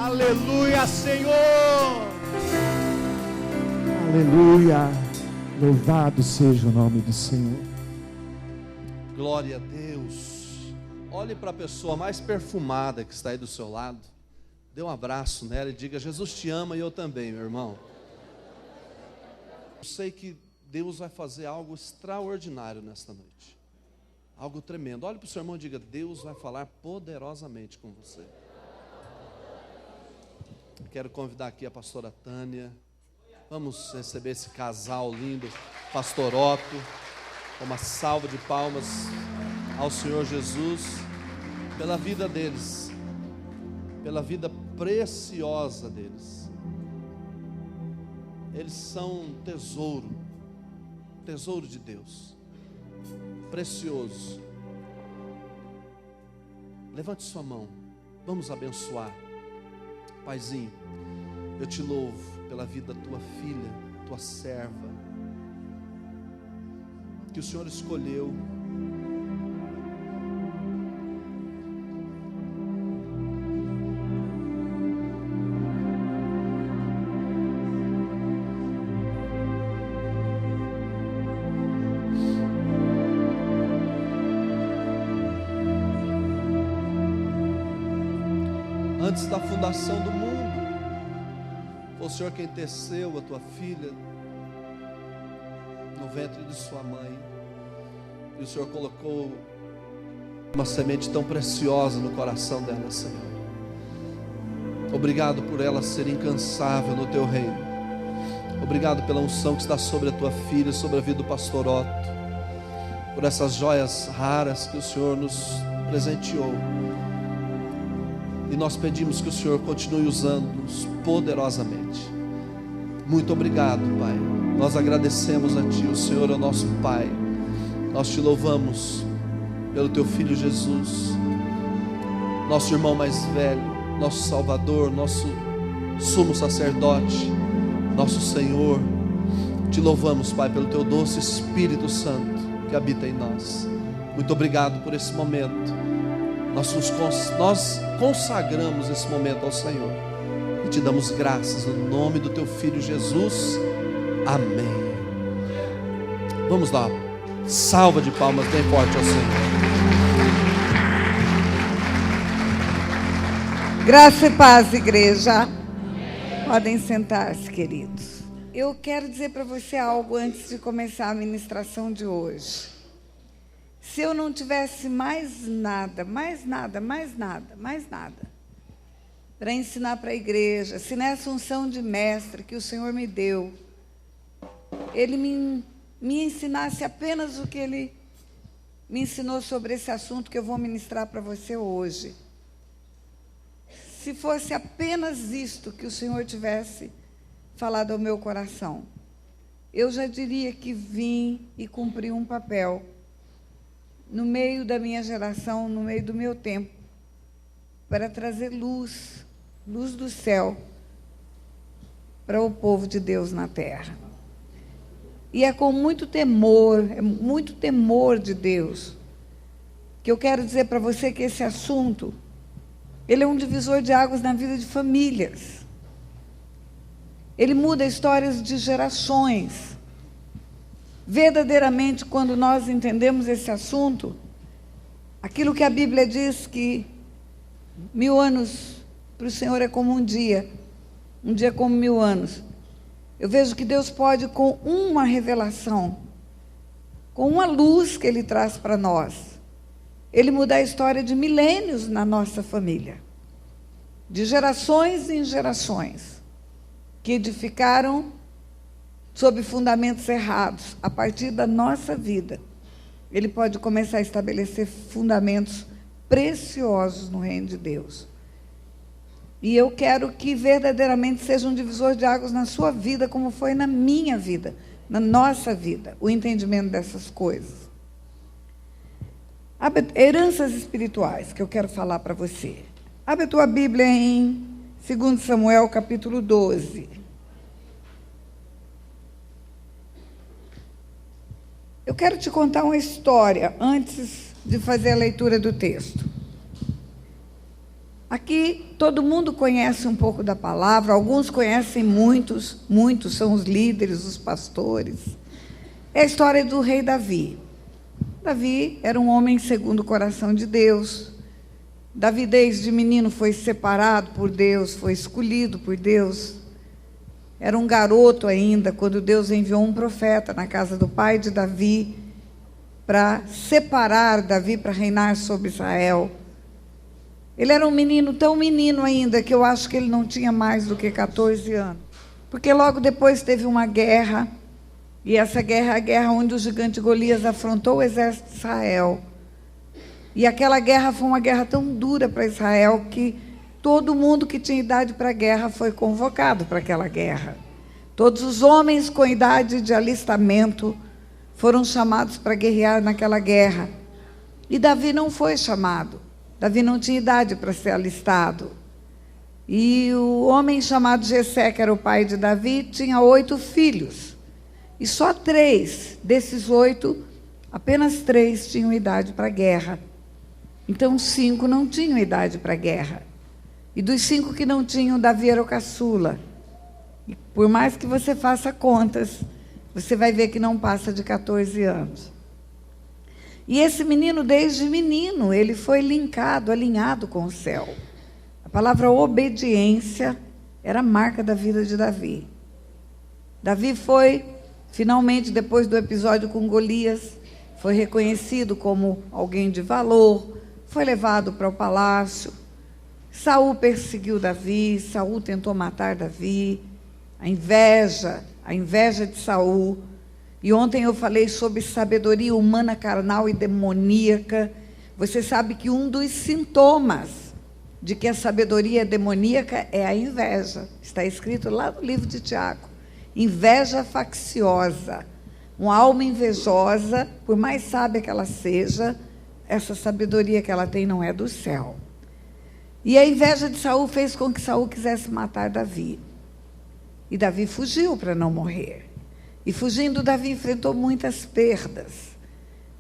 Aleluia, Senhor. Aleluia. Louvado seja o nome do Senhor. Glória a Deus. Olhe para a pessoa mais perfumada que está aí do seu lado. Dê um abraço nela e diga: Jesus te ama e eu também, meu irmão. Eu sei que Deus vai fazer algo extraordinário nesta noite. Algo tremendo. Olhe para o seu irmão e diga: Deus vai falar poderosamente com você. Quero convidar aqui a pastora Tânia. Vamos receber esse casal lindo, pastor Otto, com uma salva de palmas ao Senhor Jesus, pela vida deles, pela vida preciosa deles. Eles são um tesouro de Deus, precioso. Levante sua mão, vamos abençoar. Paizinho, eu te louvo pela vida da tua filha, tua serva, que o Senhor escolheu. Antes da fundação do mundo, foi o Senhor quem teceu a tua filha no ventre de sua mãe, e o Senhor colocou uma semente tão preciosa no coração dela, Senhor. Obrigado por ela ser incansável no teu reino. Obrigado pela unção que está sobre a tua filha, sobre a vida do pastor Otto, por essas joias raras que o Senhor nos presenteou. E nós pedimos que o Senhor continue usando-nos poderosamente. Muito obrigado, Pai. Nós agradecemos a Ti. O Senhor é o nosso Pai. Nós Te louvamos pelo Teu Filho Jesus, nosso irmão mais velho, nosso Salvador, nosso sumo sacerdote, nosso Senhor. Te louvamos, Pai, pelo Teu doce Espírito Santo que habita em nós. Muito obrigado por esse momento. Nós consagramos esse momento ao Senhor e Te damos graças no nome do Teu Filho Jesus. Amém. Vamos lá, salva de palmas bem forte ao Senhor. Graça e paz, igreja. Podem sentar-se, queridos. Eu quero dizer para você algo antes de começar a ministração de hoje. Se eu não tivesse mais nada para ensinar para a igreja, se nessa unção de mestre que o Senhor me deu, Ele me ensinasse apenas o que Ele me ensinou sobre esse assunto que eu vou ministrar para você hoje. Se fosse apenas isto que o Senhor tivesse falado ao meu coração, eu já diria que vim e cumpri um papel no meio da minha geração, no meio do meu tempo, para trazer luz do céu, para o povo de Deus na terra. E é com muito temor de Deus, que eu quero dizer para você que esse assunto, ele é um divisor de águas na vida de famílias. Ele muda histórias de gerações. Verdadeiramente, quando nós entendemos esse assunto, aquilo que a Bíblia diz que 1000 anos para o Senhor é como um dia como 1000 anos. Eu vejo que Deus pode, com uma revelação, com uma luz que Ele traz para nós, Ele mudar a história de milênios na nossa família, de gerações em gerações, que edificaram sob fundamentos errados. A partir da nossa vida, Ele pode começar a estabelecer fundamentos preciosos no reino de Deus. E eu quero que verdadeiramente seja um divisor de águas na sua vida, como foi na minha vida, na nossa vida, o entendimento dessas coisas. Heranças espirituais que eu quero falar para você. Abre a tua Bíblia em 2 Samuel, capítulo 12. Eu quero te contar uma história antes de fazer a leitura do texto. Aqui todo mundo conhece um pouco da palavra, alguns conhecem muitos são os líderes, os pastores. É a história do rei Davi. Davi era um homem segundo o coração de Deus. Davi, desde menino, foi separado por Deus, foi escolhido por Deus. Era um garoto ainda, quando Deus enviou um profeta na casa do pai de Davi, para separar Davi para reinar sobre Israel. Ele era um menino, tão menino ainda, que eu acho que ele não tinha mais do que 14 anos. Porque logo depois teve uma guerra, e essa guerra é a guerra onde o gigante Golias afrontou o exército de Israel. E aquela guerra foi uma guerra tão dura para Israel que todo mundo que tinha idade para a guerra foi convocado para aquela guerra. Todos os homens com idade de alistamento foram chamados para guerrear naquela guerra. E Davi não foi chamado. Davi não tinha idade para ser alistado. E o homem chamado Jessé, que era o pai de Davi, tinha 8 filhos. E só 3 desses 8, apenas 3 tinham idade para a guerra. Então 5 não tinham idade para a guerra. E dos 5 que não tinham, Davi era o caçula. E por mais que você faça contas, você vai ver que não passa de 14 anos. E esse menino, desde menino, ele foi alinhado com o céu. A palavra obediência era a marca da vida de Davi. Davi foi, finalmente, depois do episódio com Golias, foi reconhecido como alguém de valor, foi levado para o palácio. Saul perseguiu Davi, Saul tentou matar Davi, a inveja de Saul. E ontem eu falei sobre sabedoria humana, carnal e demoníaca. Você sabe que um dos sintomas de que a sabedoria é demoníaca é a inveja. Está escrito lá no livro de Tiago. Inveja facciosa. Uma alma invejosa, por mais sábia que ela seja, essa sabedoria que ela tem não é do céu. E a inveja de Saul fez com que Saul quisesse matar Davi. E Davi fugiu para não morrer. E fugindo, Davi enfrentou muitas perdas.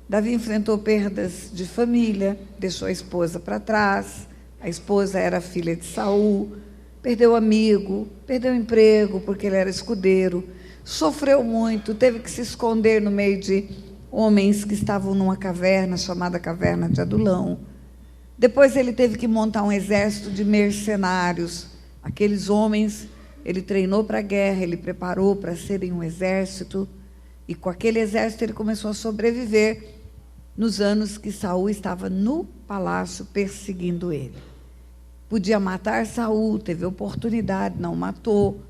Davi enfrentou perdas de família, deixou a esposa para trás. A esposa era filha de Saul, perdeu amigo, perdeu emprego porque ele era escudeiro, sofreu muito, teve que se esconder no meio de homens que estavam numa caverna chamada Caverna de Adulão. Depois ele teve que montar um exército de mercenários. Aqueles homens, ele treinou para a guerra, ele preparou para serem um exército, e com aquele exército ele começou a sobreviver nos anos que Saul estava no palácio perseguindo ele. Podia matar Saul, teve oportunidade, não matou.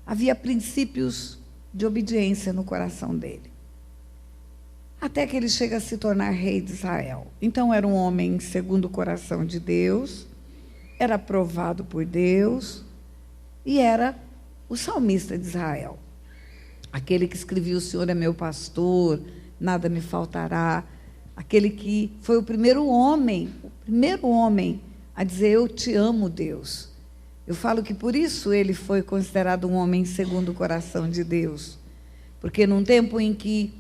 Havia princípios de obediência no coração dele. Até que ele chega a se tornar rei de Israel. Então era um homem segundo o coração de Deus, era aprovado por Deus, e era o salmista de Israel. Aquele que escrevia: o Senhor é meu pastor, nada me faltará. Aquele que foi o primeiro homem a dizer: eu te amo, Deus. Eu falo que por isso ele foi considerado um homem segundo o coração de Deus. Porque num tempo em que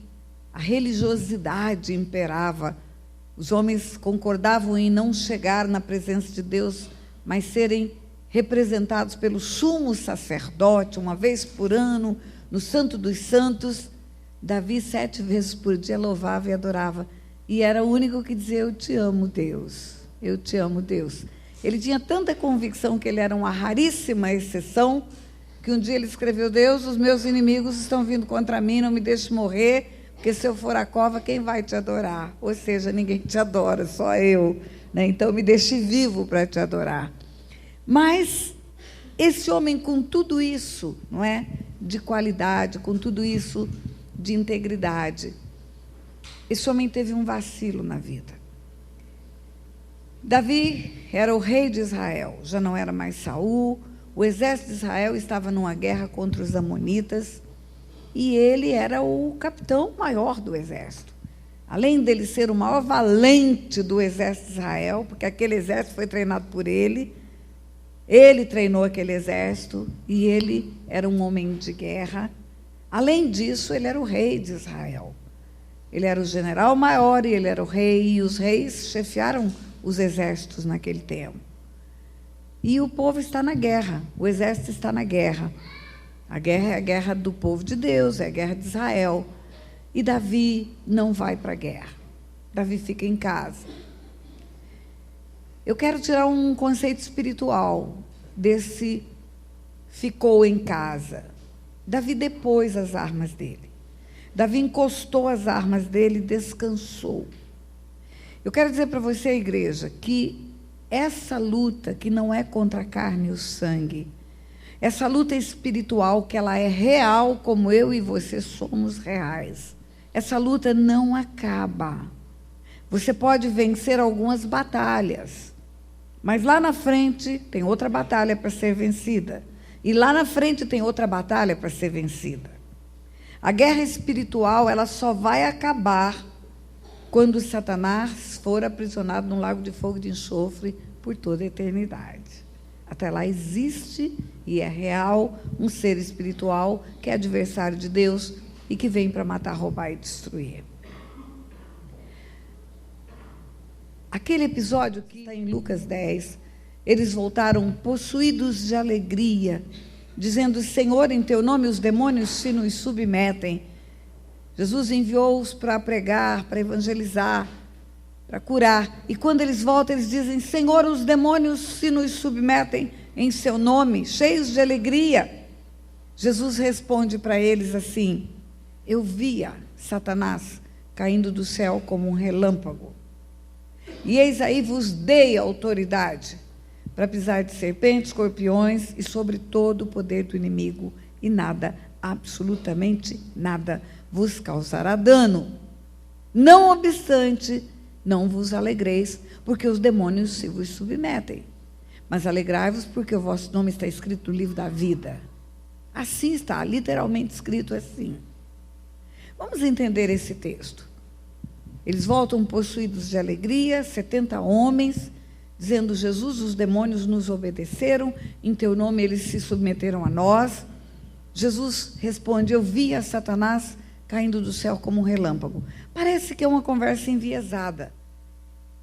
a religiosidade imperava, os homens concordavam em não chegar na presença de Deus, mas serem representados pelo sumo sacerdote, uma vez por ano, no Santo dos Santos. Davi 7 vezes por dia louvava e adorava. E era o único que dizia: eu te amo, Deus. Eu te amo, Deus. Ele tinha tanta convicção que ele era uma raríssima exceção, que um dia ele escreveu: Deus, os meus inimigos estão vindo contra mim, não me deixe morrer, porque se eu for à cova, quem vai te adorar? Ou seja, ninguém te adora, só eu, né? Então me deixe vivo para te adorar. Mas esse homem, com tudo isso, não é, de qualidade, com tudo isso de integridade, esse homem teve um vacilo na vida. Davi era o rei de Israel, já não era mais Saul. O exército de Israel estava numa guerra contra os amonitas, e ele era o capitão maior do exército. Além dele ser o maior valente do exército de Israel, porque aquele exército foi treinado por ele treinou aquele exército, e ele era um homem de guerra. Além disso, ele era o rei de Israel. Ele era o general maior e ele era o rei, e os reis chefiaram os exércitos naquele tempo. E o povo está na guerra, o exército está na guerra. A guerra é a guerra do povo de Deus, é a guerra de Israel. E Davi não vai para a guerra. Davi fica em casa. Eu quero tirar um conceito espiritual desse ficou em casa. Davi depôs as armas dele. Davi encostou as armas dele e descansou. Eu quero dizer para você, igreja, que essa luta que não é contra a carne e o sangue, essa luta espiritual que ela é real, como eu e você somos reais, essa luta não acaba. Você pode vencer algumas batalhas, mas lá na frente tem outra batalha para ser vencida. E lá na frente tem outra batalha para ser vencida. A guerra espiritual, ela só vai acabar quando Satanás for aprisionado num lago de fogo e de enxofre por toda a eternidade. Até lá existe e é real um ser espiritual que é adversário de Deus e que vem para matar, roubar e destruir. Aquele episódio que está em Lucas 10, eles voltaram possuídos de alegria, dizendo: Senhor, em teu nome os demônios se nos submetem. Jesus enviou-os para pregar, para evangelizar, para curar. E quando eles voltam, eles dizem: Senhor, os demônios se nos submetem em seu nome, cheios de alegria. Jesus responde para eles assim: eu via Satanás caindo do céu como um relâmpago. E eis aí vos dei autoridade para pisar de serpentes, escorpiões e sobre todo o poder do inimigo, e nada, absolutamente nada, vos causará dano. Não obstante, não vos alegreis, porque os demônios se vos submetem. Mas alegrai-vos, porque o vosso nome está escrito no livro da vida. Assim está, literalmente escrito assim. Vamos entender esse texto. Eles voltam possuídos de alegria, 70 homens, dizendo: Jesus, os demônios nos obedeceram, em teu nome eles se submeteram a nós. Jesus responde: eu vi a Satanás caindo do céu como um relâmpago. Parece que é uma conversa enviesada.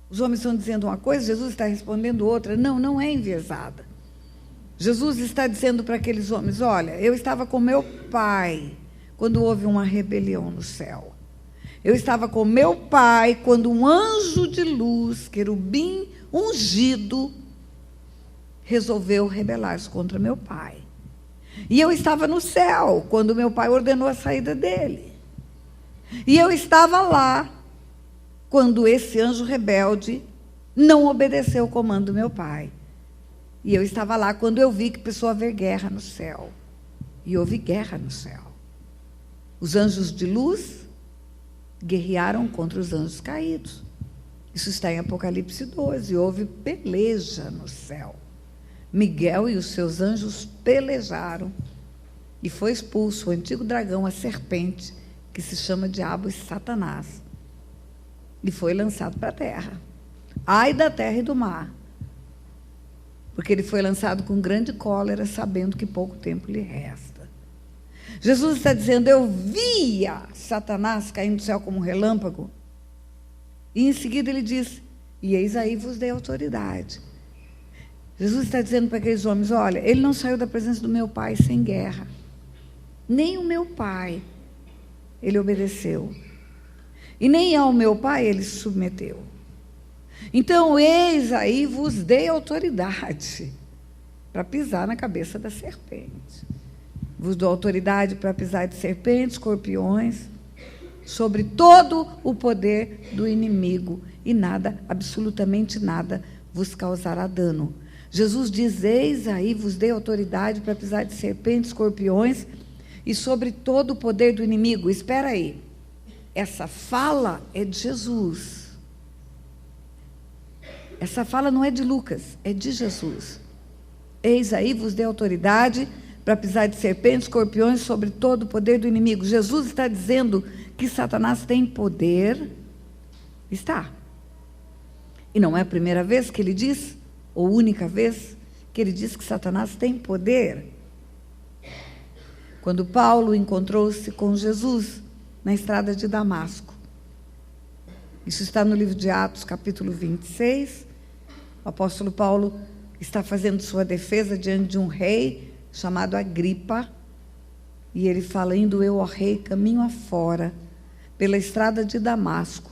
Os homens estão dizendo uma coisa, Jesus está respondendo outra. Não, não é enviesada. Jesus está dizendo para aqueles homens: olha, eu estava com meu pai quando houve uma rebelião no céu. Eu estava com meu pai quando um anjo de luz, querubim ungido, resolveu rebelar-se contra meu pai. E eu estava no céu quando meu pai ordenou a saída dele. E eu estava lá quando esse anjo rebelde não obedeceu o comando do meu pai. E eu estava lá quando eu vi que precisou haver guerra no céu. E houve guerra no céu. Os anjos de luz guerrearam contra os anjos caídos. Isso está em Apocalipse 12. Houve peleja no céu. Miguel e os seus anjos pelejaram. E foi expulso o antigo dragão, a serpente, que se chama Diabo e Satanás. E foi lançado para a terra. Ai da terra e do mar. Porque ele foi lançado com grande cólera, sabendo que pouco tempo lhe resta. Jesus está dizendo: eu via Satanás caindo do céu como um relâmpago. E em seguida ele diz: e eis aí vos dei autoridade. Jesus está dizendo para aqueles homens: olha, ele não saiu da presença do meu pai sem guerra. Nem o meu pai ele obedeceu. E nem ao meu pai ele se submeteu. Então, eis aí vos dei autoridade para pisar na cabeça da serpente. Vos dou autoridade para pisar de serpentes, escorpiões, sobre todo o poder do inimigo, e nada, absolutamente nada, vos causará dano. Jesus diz: eis aí vos dei autoridade para pisar de serpentes, escorpiões, e sobre todo o poder do inimigo. Espera aí, essa fala é de Jesus. Essa fala não é de Lucas, é de Jesus. Eis aí vos dei autoridade para pisar de serpentes, escorpiões, sobre todo o poder do inimigo. Jesus está dizendo que Satanás tem poder. Está. E não é a primeira vez que ele diz, ou única vez, que ele diz que Satanás tem poder. Quando Paulo encontrou-se com Jesus na estrada de Damasco. Isso está no livro de Atos, capítulo 26. O apóstolo Paulo está fazendo sua defesa diante de um rei chamado Agripa. E ele fala: indo eu, ó rei, caminho afora, pela estrada de Damasco,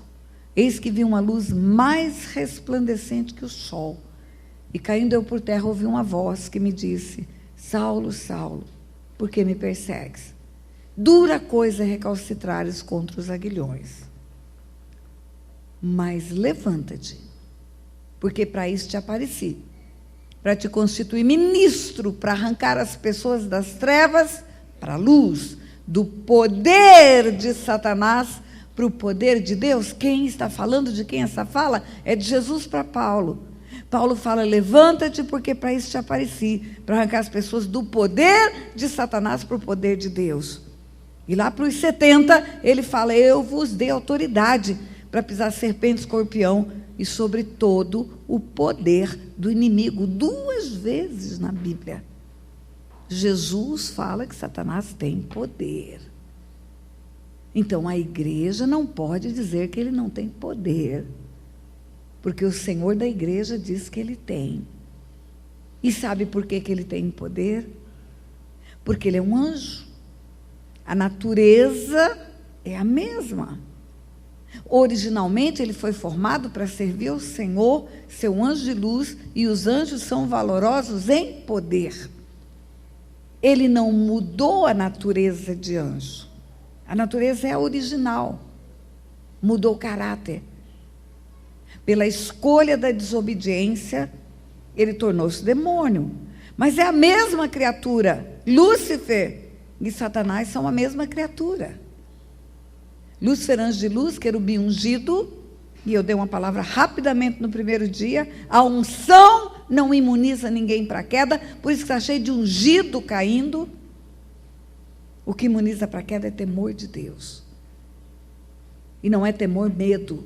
eis que vi uma luz mais resplandecente que o sol. E caindo eu por terra, ouvi uma voz que me disse: Saulo, Saulo, por que me persegues? Dura coisa é recalcitrares contra os aguilhões. Mas levanta-te, porque para isso te apareci, para te constituir ministro, para arrancar as pessoas das trevas para a luz, do poder de Satanás para o poder de Deus. Quem está falando de quem essa fala? É de Jesus para Paulo. Paulo fala: levanta-te, porque para isso te apareci, para arrancar as pessoas do poder de Satanás para o poder de Deus. E lá para os 70, ele fala: eu vos dei autoridade para pisar serpente, escorpião e sobre todo o poder do inimigo. 2 vezes na Bíblia, Jesus fala que Satanás tem poder. Então a igreja não pode dizer que ele não tem poder, porque o Senhor da igreja diz que ele tem. E sabe por que ele tem poder? Porque ele é um anjo. A natureza é a mesma. Originalmente ele foi formado para servir ao Senhor, seu anjo de luz, e os anjos são valorosos em poder. Ele não mudou a natureza de anjo. A natureza é a original. Mudou o caráter. Pela escolha da desobediência, ele tornou-se demônio. Mas é a mesma criatura. Lúcifer e Satanás são a mesma criatura. Lúcifer, anjo de luz, querubim ungido, e eu dei uma palavra rapidamente no primeiro dia: a unção não imuniza ninguém para a queda, por isso que está cheio de ungido caindo. O que imuniza para a queda é temor de Deus. E não é temor, medo.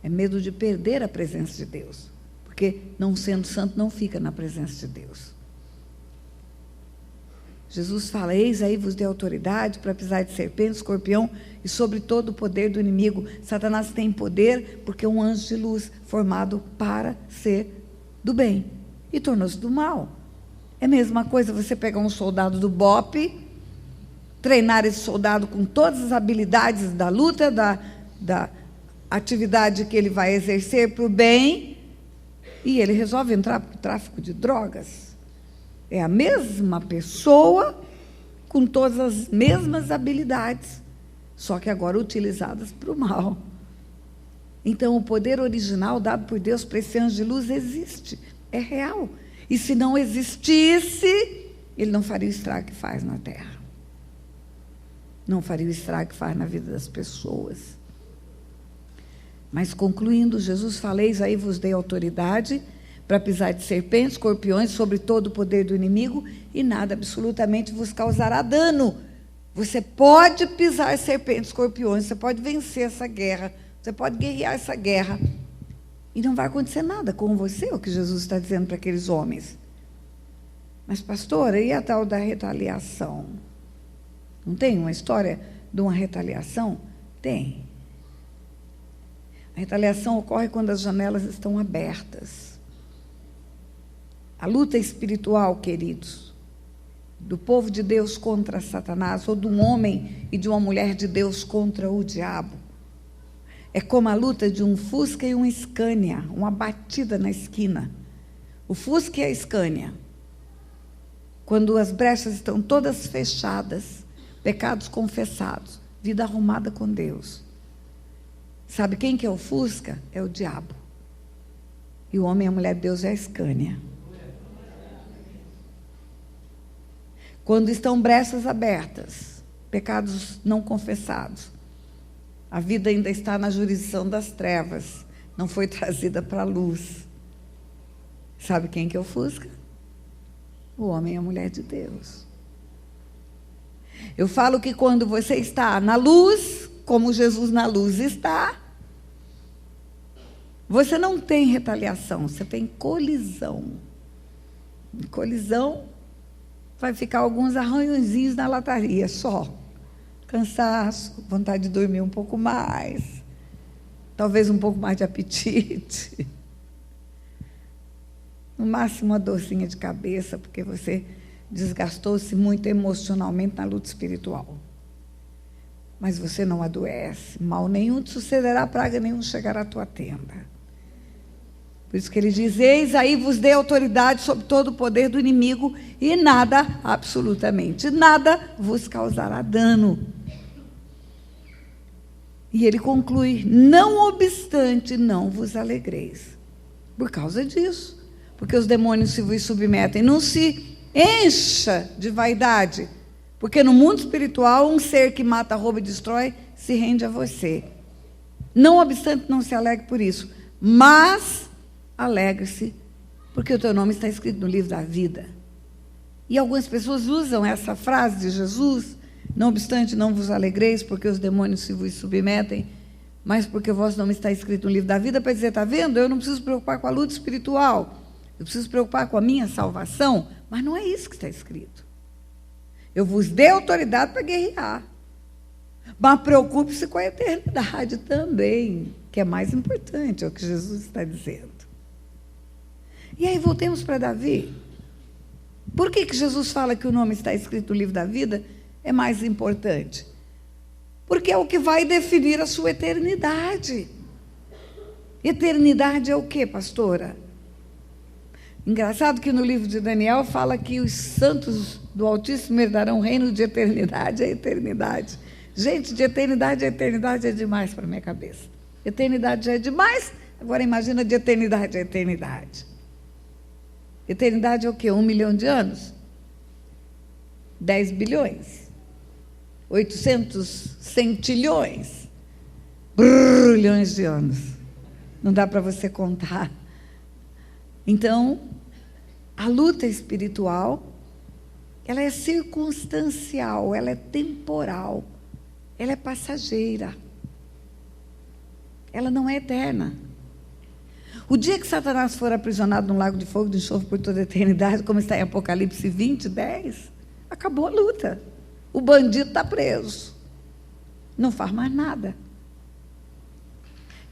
É medo de perder a presença de Deus. Porque não sendo santo não fica na presença de Deus. Jesus fala: eis aí vos dei autoridade para pisar de serpente, escorpião e sobre todo o poder do inimigo. Satanás tem poder porque é um anjo de luz formado para ser do bem e tornou-se do mal. É a mesma coisa você pegar um soldado do BOPE, treinar esse soldado com todas as habilidades da luta, da atividade que ele vai exercer para o bem, e ele resolve entrar para o tráfico de drogas. É a mesma pessoa, com todas as mesmas habilidades, só que agora utilizadas para o mal. Então, o poder original dado por Deus para esse anjo de luz existe, é real. E se não existisse, ele não faria o estrago que faz na terra. Não faria o estrago que faz na vida das pessoas. Mas concluindo, Jesus fala: eis aí vos dei autoridade para pisar de serpentes, escorpiões, sobre todo o poder do inimigo, e nada absolutamente vos causará dano. Você pode pisar serpentes, escorpiões, você pode vencer essa guerra, você pode guerrear essa guerra, e não vai acontecer nada com você, é o que Jesus está dizendo para aqueles homens. Mas, pastora, e a tal da retaliação? Não tem uma história de uma retaliação? Tem. A retaliação ocorre quando as janelas estão abertas. A luta espiritual, queridos, do povo de Deus contra Satanás, ou de um homem e de uma mulher de Deus contra o diabo, é como a luta de um Fusca e um Scania, uma batida na esquina. O Fusca e a Scania, quando as brechas estão todas fechadas, pecados confessados, vida arrumada com Deus. Sabe quem que é o Fusca? É o diabo. E o homem e a mulher de Deus é a Scania. Quando estão brechas abertas, pecados não confessados, a vida ainda está na jurisdição das trevas, não foi trazida para a luz. Sabe quem que é o Fusca? O homem e a mulher de Deus. Eu falo que quando você está na luz, como Jesus na luz está, você não tem retaliação, você tem colisão. Em colisão, vai ficar alguns arranhõezinhos na lataria, só. Cansaço, vontade de dormir um pouco mais, talvez um pouco mais de apetite. no máximo uma dorzinha de cabeça, porque você desgastou-se muito emocionalmente na luta espiritual. Mas você não adoece, mal nenhum te sucederá, praga nenhum chegará à tua tenda. Por isso que ele diz: eis aí vos dei autoridade sobre todo o poder do inimigo, e nada, absolutamente nada, vos causará dano. E ele conclui: não obstante, não vos alegreis. Por causa disso, porque os demônios se vos submetem. Não se encha de vaidade, porque no mundo espiritual, um ser que mata, rouba e destrói, se rende a você. Não obstante, não se alegre por isso, mas alegre-se, porque o teu nome está escrito no livro da vida. E algumas pessoas usam essa frase de Jesus: não obstante, não vos alegreis, porque os demônios se vos submetem, mas porque o vosso nome está escrito no livro da vida, para dizer: está vendo? Eu não preciso preocupar com a luta espiritual, eu preciso preocupar com a minha salvação. Mas não é isso que está escrito. Eu vos dei autoridade para guerrear, mas preocupe-se com a eternidade também, que é mais importante, é o que Jesus está dizendo. E aí voltemos para Davi. Por que Jesus fala que o nome está escrito no livro da vida é mais importante? Porque é o que vai definir a sua eternidade. Eternidade é o quê, pastora? Engraçado que no livro de Daniel fala que os santos do Altíssimo herdarão o reino de eternidade a eternidade. Gente, de eternidade a eternidade é demais para a minha cabeça. Eternidade já é demais, agora imagina de eternidade a eternidade. Eternidade é o quê? 1 milhão de anos? 10 bilhões? 800 centilhões? Brulhões de anos. Não dá para você contar. Então, a luta espiritual, ela é circunstancial, ela é temporal, ela é passageira. Ela não é eterna. O dia que Satanás for aprisionado num lago de fogo de enxofre por toda a eternidade, como está em Apocalipse 20, 10, acabou a luta. O bandido está preso. Não faz mais nada.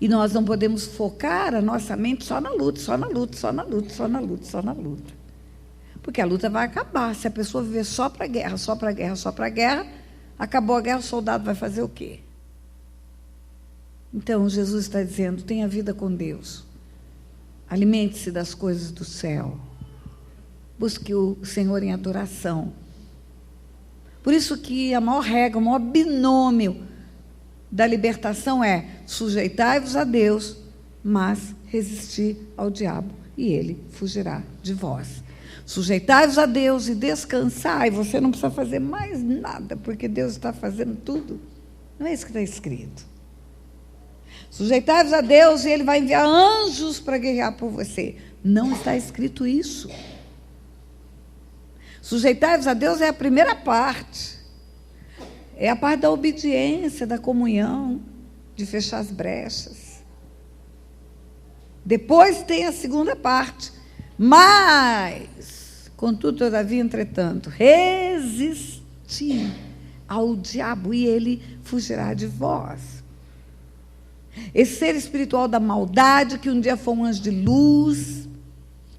E nós não podemos focar a nossa mente só na luta, só na luta, só na luta, só na luta, só na luta. Porque a luta vai acabar. Se a pessoa viver só para a guerra, só para a guerra, só para a guerra, acabou a guerra, o soldado vai fazer o quê? Então, Jesus está dizendo: tenha vida com Deus. Alimente-se das coisas do céu. Busque o Senhor em adoração. Por isso que a maior regra, o maior binômio da libertação é: sujeitai-vos a Deus, mas resisti ao diabo, e ele fugirá de vós. Sujeitai-vos a Deus e descansai. Você não precisa fazer mais nada, porque Deus está fazendo tudo. Não é isso que está escrito. Sujeitai-vos a Deus e Ele vai enviar anjos para guerrear por você. Não está escrito isso. Sujeitai-vos a Deus é a primeira parte. É a parte da obediência, da comunhão, de fechar as brechas. Depois tem a segunda parte. Mas, contudo, todavia, entretanto, resisti ao diabo e ele fugirá de vós. Esse ser espiritual da maldade, que um dia foi um anjo de luz,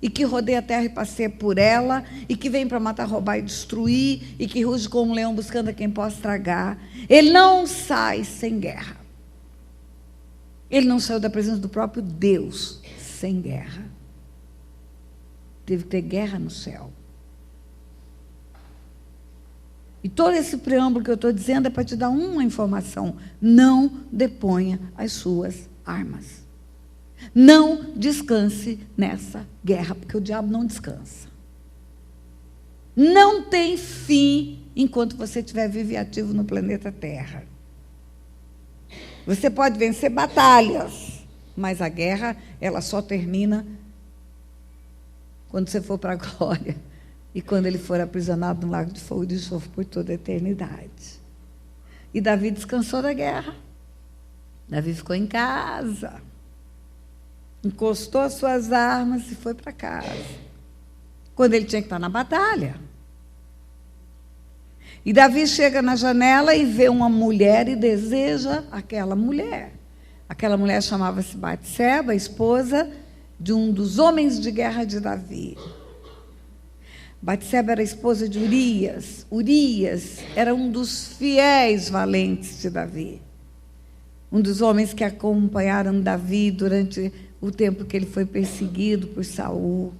e que rodeia a terra e passeia por ela, e que vem para matar, roubar e destruir, e que ruge como um leão buscando a quem possa tragar, ele não sai sem guerra. Ele não saiu da presença do próprio Deus sem guerra. Teve que ter guerra no céu. E todo esse preâmbulo que eu estou dizendo é para te dar uma informação: não deponha as suas armas. Não descanse nessa guerra, porque o diabo não descansa. Não tem fim enquanto você estiver vivo e ativo no planeta Terra. Você pode vencer batalhas, mas a guerra, ela só termina quando você for para a glória. E quando ele for aprisionado no lago de fogo e de enxofre por toda a eternidade. E Davi descansou da guerra. Davi ficou em casa. Encostou as suas armas e foi para casa. Quando ele tinha que estar na batalha. E Davi chega na janela e vê uma mulher e deseja aquela mulher. Aquela mulher chamava-se Batseba, a esposa de um dos homens de guerra de Davi. Batseba era esposa de Urias. Urias era um dos fiéis valentes de Davi. Um dos homens que acompanharam Davi durante o tempo que ele foi perseguido por Saul.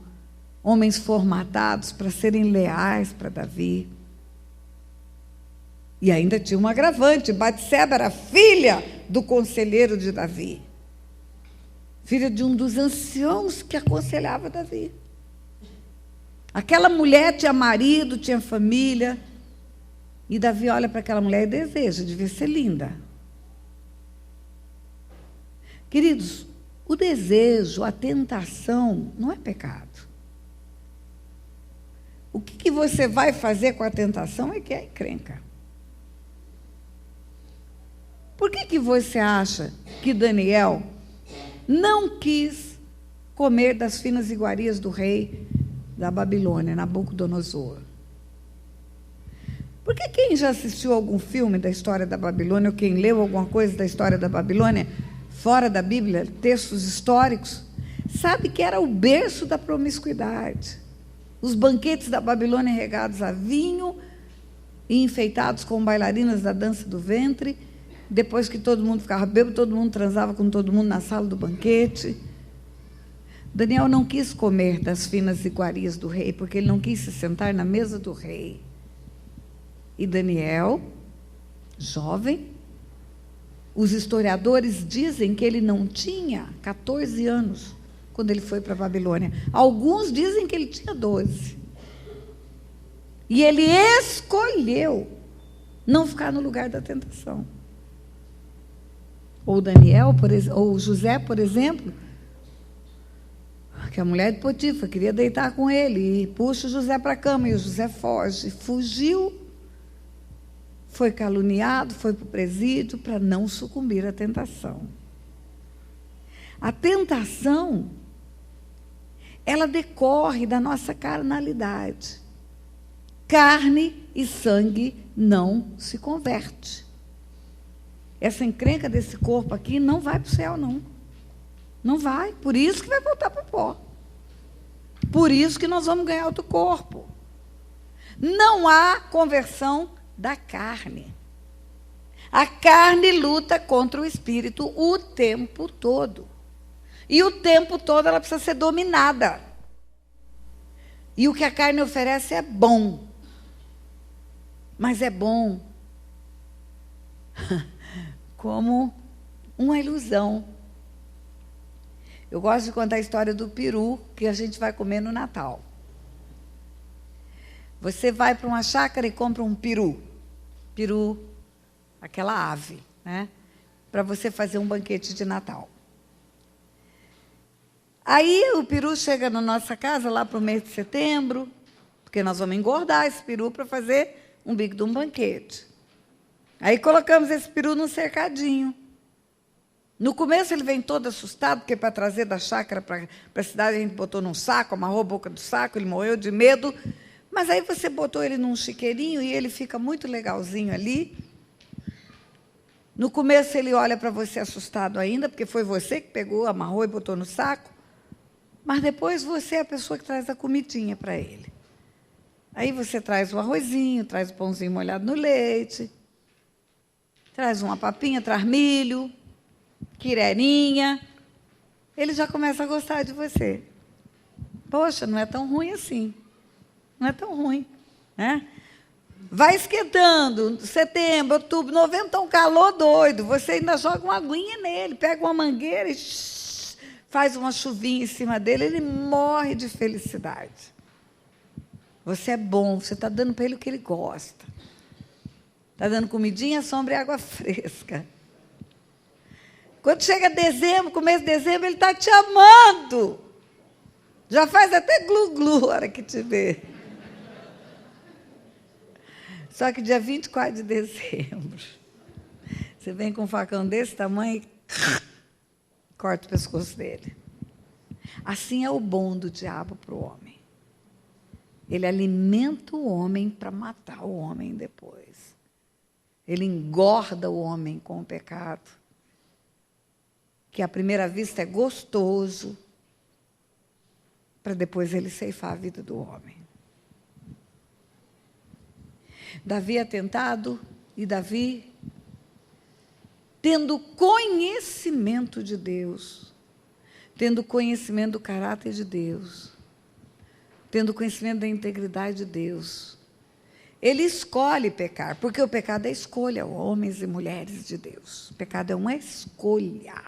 Homens formatados para serem leais para Davi. E ainda tinha um agravante. Batseba era filha do conselheiro de Davi. Filha de um dos anciãos que aconselhava Davi. Aquela mulher tinha marido, tinha família. E Davi olha para aquela mulher e deseja, devia ser linda. Queridos, o desejo, a tentação, não é pecado. O que você vai fazer com a tentação é que é encrenca. Por que você acha que Daniel não quis comer das finas iguarias do rei da Babilônia, Nabucodonosor? Porque quem já assistiu algum filme da história da Babilônia, ou quem leu alguma coisa da história da Babilônia, fora da Bíblia, textos históricos, sabe que era o berço da promiscuidade. Os banquetes da Babilônia regados a vinho e enfeitados com bailarinas da dança do ventre. Depois que todo mundo ficava bêbado, todo mundo transava com todo mundo na sala do banquete. Daniel não quis comer das finas iguarias do rei, porque ele não quis se sentar na mesa do rei. E Daniel, jovem, os historiadores dizem que ele não tinha 14 anos quando ele foi para a Babilônia. Alguns dizem que ele tinha 12. E ele escolheu não ficar no lugar da tentação. Ou Daniel, ou José, por exemplo, que a mulher de Potifar queria deitar com ele e puxa o José para a cama, e o José foge, fugiu, foi caluniado, foi para o presídio para não sucumbir à tentação. A tentação, ela decorre da nossa carnalidade. Carne e sangue não se converte. Essa encrenca desse corpo aqui não vai para o céu, não. Não vai. Por isso que vai voltar para o pó. Por isso que nós vamos ganhar outro corpo. Não há conversão da carne. A carne luta contra o espírito o tempo todo. E o tempo todo ela precisa ser dominada. E o que a carne oferece é bom. Mas é bom como uma ilusão. Eu gosto de contar a história do peru que a gente vai comer no Natal. Você vai para uma chácara e compra um peru. Peru, aquela ave, né? Para você fazer um banquete de Natal. Aí o peru chega na nossa casa lá para o mês de setembro, porque nós vamos engordar esse peru para fazer um bico de um banquete. Aí colocamos esse peru num cercadinho. No começo ele vem todo assustado, porque para trazer da chácara para a cidade a gente botou num saco, amarrou a boca do saco, ele morreu de medo. Mas aí você botou ele num chiqueirinho e ele fica muito legalzinho ali. No começo ele olha para você assustado ainda, porque foi você que pegou, amarrou e botou no saco. Mas depois você é a pessoa que traz a comidinha para ele. Aí você traz o arrozinho, traz o pãozinho molhado no leite, traz uma papinha, traz milho, quirerinha. Ele já começa a gostar de você. Poxa, não é tão ruim assim. Não é tão ruim, né? Vai esquentando, setembro, outubro, novembro, está um calor doido. Você ainda joga uma aguinha nele, pega uma mangueira e faz uma chuvinha em cima dele, ele morre de felicidade. Você é bom, você está dando para ele o que ele gosta. Está dando comidinha, sombra e água fresca. Quando chega dezembro, começo de dezembro, ele está te amando. Já faz até glu-glu a hora que te vê. Só que dia 24 de dezembro, você vem com um facão desse tamanho e corta o pescoço dele. Assim é o bom do diabo para o homem. Ele alimenta o homem para matar o homem depois. Ele engorda o homem com o pecado, que à primeira vista é gostoso, para depois ele ceifar a vida do homem. Davi é tentado, e Davi, tendo conhecimento de Deus, tendo conhecimento do caráter de Deus, tendo conhecimento da integridade de Deus, ele escolhe pecar, porque o pecado é escolha, homens e mulheres de Deus. O pecado é uma escolha.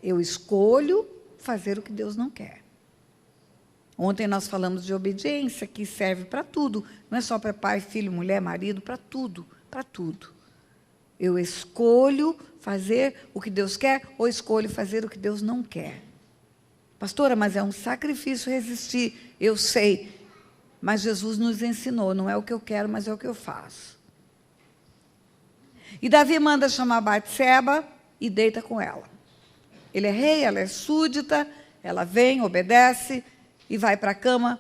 Eu escolho fazer o que Deus não quer. Ontem nós falamos de obediência, que serve para tudo. Não é só para pai, filho, mulher, marido, para tudo, para tudo. Eu escolho fazer o que Deus quer ou escolho fazer o que Deus não quer. Pastora, mas é um sacrifício resistir. Eu sei, mas Jesus nos ensinou, não é o que eu quero, mas é o que eu faço. E Davi manda chamar Batseba e deita com ela. Ele é rei, ela é súdita, ela vem, obedece e vai para a cama.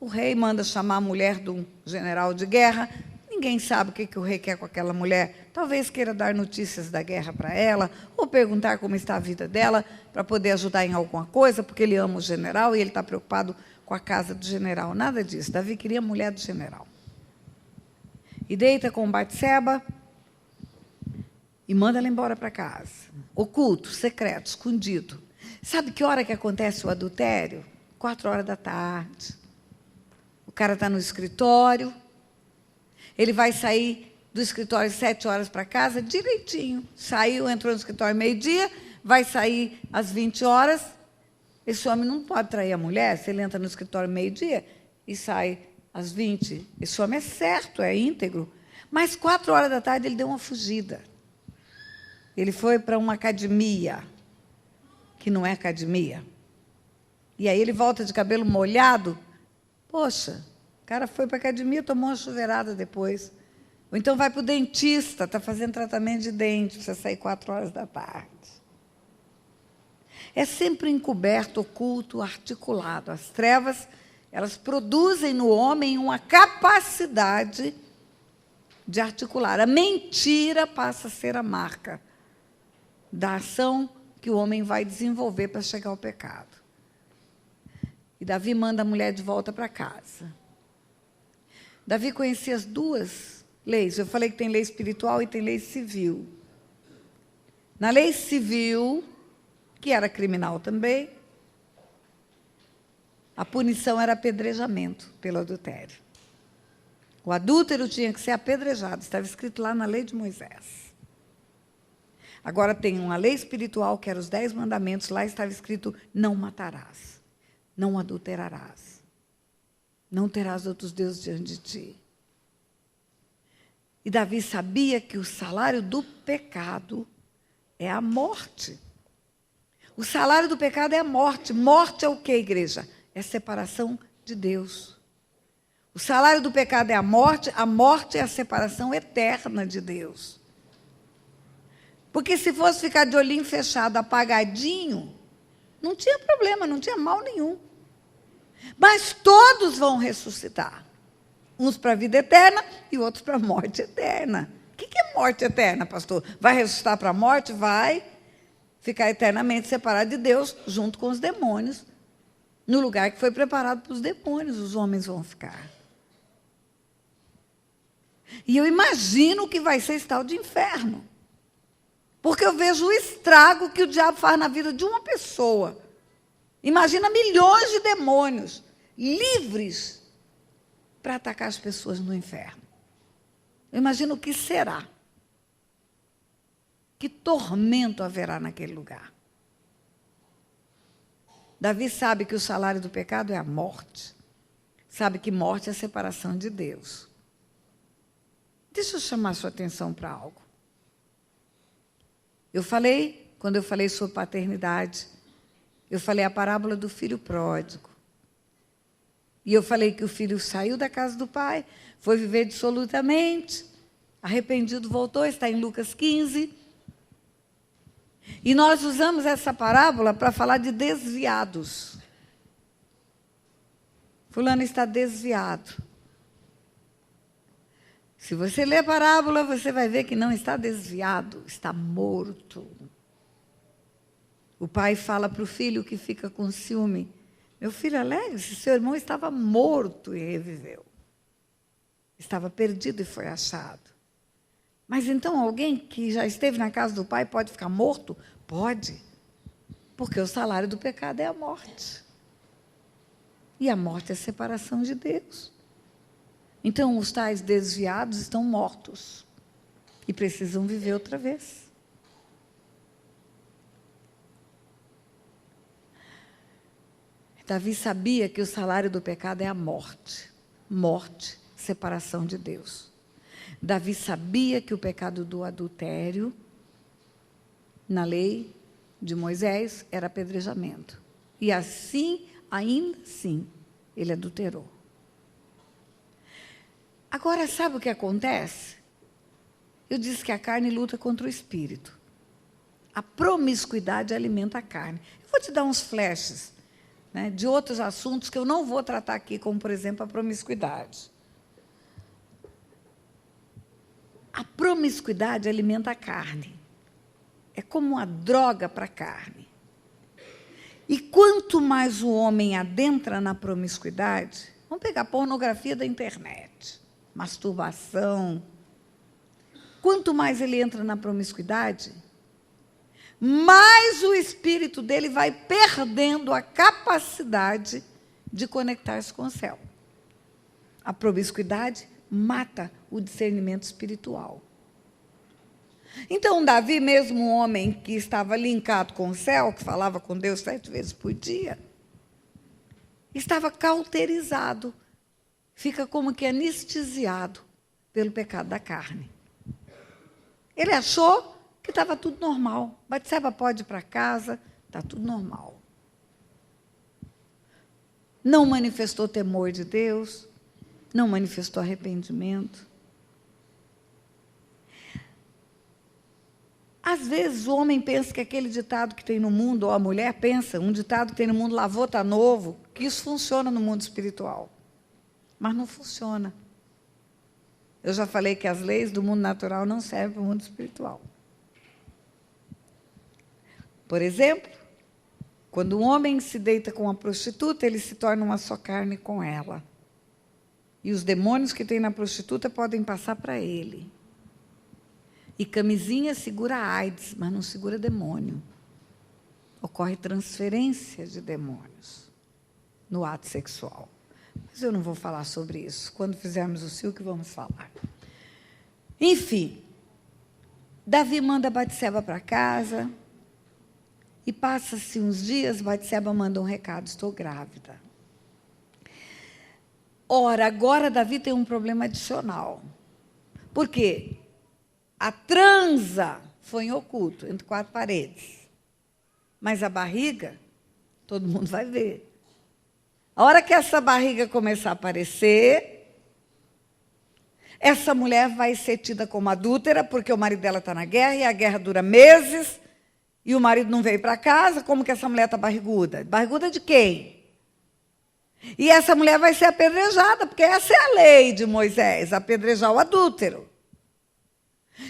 O rei manda chamar a mulher de um general de guerra. Ninguém sabe o que o rei quer com aquela mulher. Talvez queira dar notícias da guerra para ela, ou perguntar como está a vida dela, para poder ajudar em alguma coisa, porque ele ama o general e ele está preocupado com a casa do general. Nada disso. Davi queria a mulher do general. E deita com Batseba e manda ela embora para casa. Oculto, secreto, escondido. Sabe que hora que acontece o adultério? 4 da tarde. O cara está no escritório. Ele vai sair do escritório 7 para casa, direitinho. Saiu, entrou no escritório meio-dia, vai sair às 20. Esse homem não pode trair a mulher se ele entra no escritório meio-dia e sai às 20. Esse homem é certo, é íntegro. Mas 4 da tarde ele deu uma fugida. Ele foi para uma academia, que não é academia. E aí ele volta de cabelo molhado. Poxa, o cara foi para a academia, tomou uma chuveirada depois. Ou então vai para o dentista, está fazendo tratamento de dente, precisa sair 4 da tarde. É sempre encoberto, oculto, articulado. As trevas, elas produzem no homem uma capacidade de articular. A mentira passa a ser a marca da ação que o homem vai desenvolver para chegar ao pecado. E Davi manda a mulher de volta para casa. Davi conhecia as 2 leis. Eu falei que tem lei espiritual e tem lei civil. Na lei civil, que era criminal também, a punição era apedrejamento pelo adultério. O adúltero tinha que ser apedrejado, estava escrito lá na lei de Moisés. Agora tem uma lei espiritual, que era os 10 mandamentos, lá estava escrito: não matarás, não adulterarás, não terás outros deuses diante de ti. E Davi sabia que o salário do pecado é a morte. O salário do pecado é a morte. Morte é o quê, igreja? É separação de Deus. O salário do pecado é a morte é a separação eterna de Deus. Porque se fosse ficar de olhinho fechado, apagadinho, não tinha problema, não tinha mal nenhum. Mas todos vão ressuscitar. Uns para a vida eterna e outros para a morte eterna. O que é morte eterna, pastor? Vai ressuscitar para a morte? Vai ficar eternamente separado de Deus, junto com os demônios. No lugar que foi preparado para os demônios, os homens vão ficar. E eu imagino que vai ser esse tal de inferno. Porque eu vejo o estrago que o diabo faz na vida de uma pessoa. Imagina milhões de demônios livres para atacar as pessoas no inferno. Eu imagino o que será. Que tormento haverá naquele lugar. Davi sabe que o salário do pecado é a morte. Sabe que morte é a separação de Deus. Deixa eu chamar sua atenção para algo. Quando eu falei sobre paternidade, eu falei a parábola do filho pródigo. E eu falei que o filho saiu da casa do pai, foi viver dissolutamente, arrependido voltou, está em Lucas 15. E nós usamos essa parábola para falar de desviados. Fulano está desviado. Se você ler a parábola, você vai ver que não está desviado, está morto. O pai fala para o filho que fica com ciúme Meu filho, alegre-se, seu irmão estava morto e reviveu. Estava perdido e foi achado. Mas então alguém que já esteve na casa do Pai pode ficar morto? Pode. Porque o salário do pecado é a morte. E a morte é a separação de Deus. Então, os tais desviados estão mortos e precisam viver outra vez. Davi sabia que o salário do pecado é a morte. Morte, separação de Deus. Davi sabia que o pecado do adultério, na lei de Moisés, era apedrejamento. E assim, ainda assim, ele adulterou. Agora, sabe o que acontece? Eu disse que a carne luta contra o espírito. A promiscuidade alimenta a carne. Eu vou te dar uns flashes, né, de outros assuntos que eu não vou tratar aqui, como, por exemplo, a promiscuidade. A promiscuidade alimenta a carne. É como uma droga para a carne. E quanto mais o homem adentra na promiscuidade, vamos pegar a pornografia da internet, masturbação. Quanto mais ele entra na promiscuidade, mais o espírito dele vai perdendo a capacidade de conectar-se com o céu. A promiscuidade mata o discernimento espiritual. Então, Davi, mesmo um homem que estava linkado com o céu, que falava com Deus 7 vezes por dia, estava cauterizado, fica como que anestesiado pelo pecado da carne. Ele achou que estava tudo normal. Batseba pode ir para casa, está tudo normal. Não manifestou temor de Deus, não manifestou arrependimento. Às vezes o homem pensa que aquele ditado que tem no mundo, ou a mulher pensa, um ditado que tem no mundo, lavou, está novo, que isso funciona no mundo espiritual. Mas não funciona. Eu já falei que as leis do mundo natural não servem para o mundo espiritual. Por exemplo, quando um homem se deita com uma prostituta, ele se torna uma só carne com ela. E os demônios que tem na prostituta podem passar para ele. E camisinha segura a AIDS, mas não segura demônio. Ocorre transferência de demônios no ato sexual. Mas eu não vou falar sobre isso. Quando fizermos o Silk, vamos falar. Enfim, Davi manda Batseba para casa. E passa-se uns dias, Batseba manda um recado: estou grávida. Ora, agora Davi tem um problema adicional. Por quê? A transa foi em oculto, entre 4 paredes. Mas a barriga, todo mundo vai ver. A hora que essa barriga começar a aparecer, essa mulher vai ser tida como adúltera, porque o marido dela está na guerra, e a guerra dura meses, e o marido não veio para casa. Como que essa mulher está barriguda? Barriguda de quem? E essa mulher vai ser apedrejada, porque essa é a lei de Moisés, apedrejar o adúltero.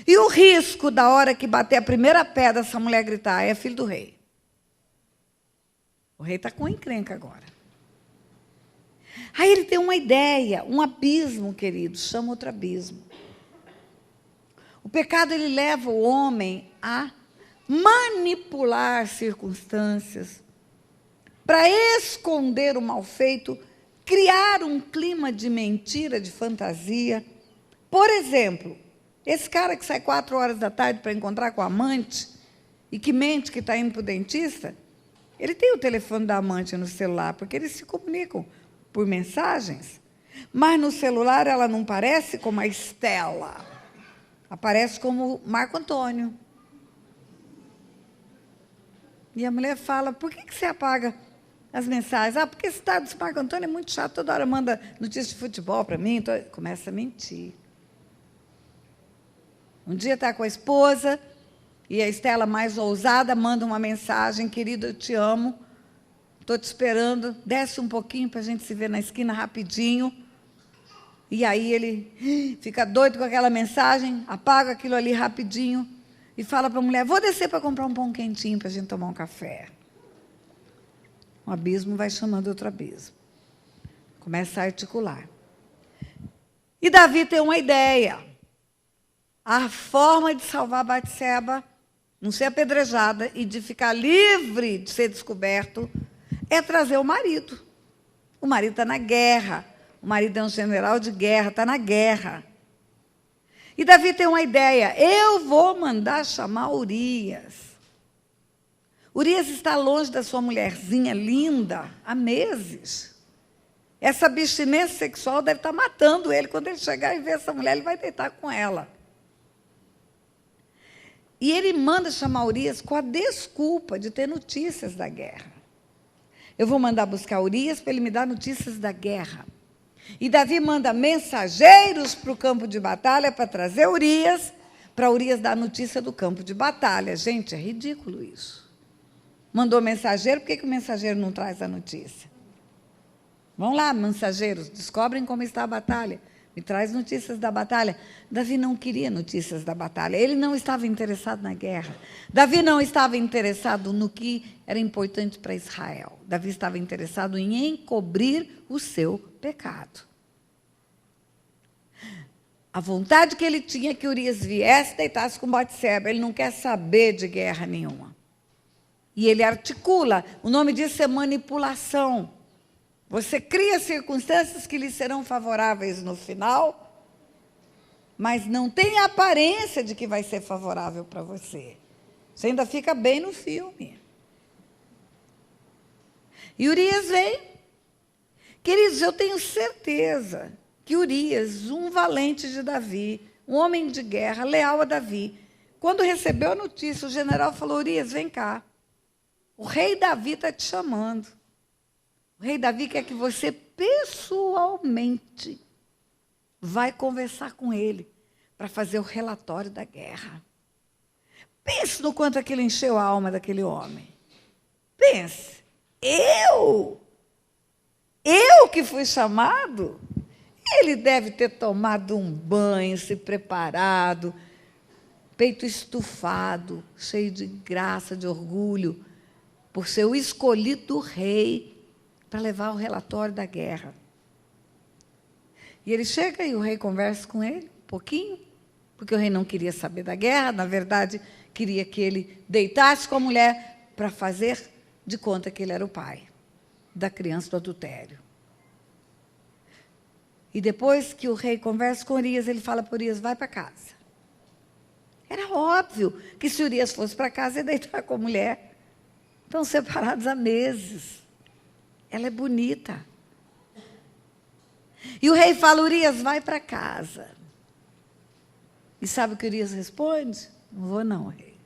E o risco da hora que bater a primeira pedra, essa mulher gritar: é filho do rei. O rei está com encrenca agora. Aí ele tem uma ideia, um abismo, queridos, chama outro abismo. O pecado, ele leva o homem a manipular circunstâncias para esconder o mal feito, criar um clima de mentira, de fantasia. Por exemplo, esse cara que sai 4 horas da tarde para encontrar com a amante e que mente que está indo para o dentista, ele tem o telefone da amante no celular, porque eles se comunicam por mensagens, mas no celular ela não aparece como a Estela, aparece como Marco Antônio. E a mulher fala: por que você apaga as mensagens? Ah, porque esse tal desse Marco Antônio é muito chato, toda hora manda notícia de futebol para mim. Então, começa a mentir. Um dia está com a esposa, e a Estela, mais ousada, manda uma mensagem: querido, eu te amo, estou te esperando, desce um pouquinho para a gente se ver na esquina rapidinho. E aí ele fica doido com aquela mensagem, apaga aquilo ali rapidinho e fala para a mulher: vou descer para comprar um pão quentinho para a gente tomar um café. Um abismo vai chamando outro abismo. Começa a articular. E Davi tem uma ideia. A forma de salvar Batseba, não ser apedrejada e de ficar livre de ser descoberto, é trazer o marido. O marido está na guerra. O marido é um general de guerra, está na guerra. E Davi tem uma ideia. Eu vou mandar chamar Urias. Urias está longe da sua mulherzinha linda há meses. Essa abstinência sexual deve estar matando ele. Quando ele chegar e ver essa mulher, ele vai deitar com ela. E ele manda chamar Urias com a desculpa de ter notícias da guerra. Eu vou mandar buscar Urias para ele me dar notícias da guerra. E Davi manda mensageiros para o campo de batalha para trazer Urias, para Urias dar notícia do campo de batalha. Gente, é ridículo isso. Mandou mensageiro, por que o mensageiro não traz a notícia? Vão lá, mensageiros, descobrem como está a batalha. Me traz notícias da batalha. Davi não queria notícias da batalha. Ele não estava interessado na guerra. Davi não estava interessado no que era importante para Israel. Davi estava interessado em encobrir o seu pecado. A vontade que ele tinha que Urias viesse e deitasse com Batseba. Ele não quer saber de guerra nenhuma. E ele articula. O nome disso é manipulação. Você cria circunstâncias que lhe serão favoráveis no final, mas não tem a aparência de que vai ser favorável para você. Você ainda fica bem no filme. E Urias vem. Queridos, eu tenho certeza que Urias, um valente de Davi, um homem de guerra, leal a Davi, quando recebeu a notícia, o general falou: Urias, vem cá. O rei Davi está te chamando. O rei Davi quer que você pessoalmente vai conversar com ele para fazer o relatório da guerra. Pense no quanto aquilo encheu a alma daquele homem. Pense, eu que fui chamado, ele deve ter tomado um banho, se preparado, peito estufado, cheio de graça, de orgulho, por ser o escolhido do rei, para levar o relatório da guerra. E ele chega e o rei conversa com ele um pouquinho, porque o rei não queria saber da guerra, na verdade, queria que ele deitasse com a mulher para fazer de conta que ele era o pai da criança do adultério. E depois que o rei conversa com Urias, ele fala para Urias: vai para casa. Era óbvio que se Urias fosse para casa, ia deitar com a mulher. Estão separados há meses. Ela é bonita. E o rei fala: Urias, vai para casa. E sabe o que Urias responde? Não vou não, rei.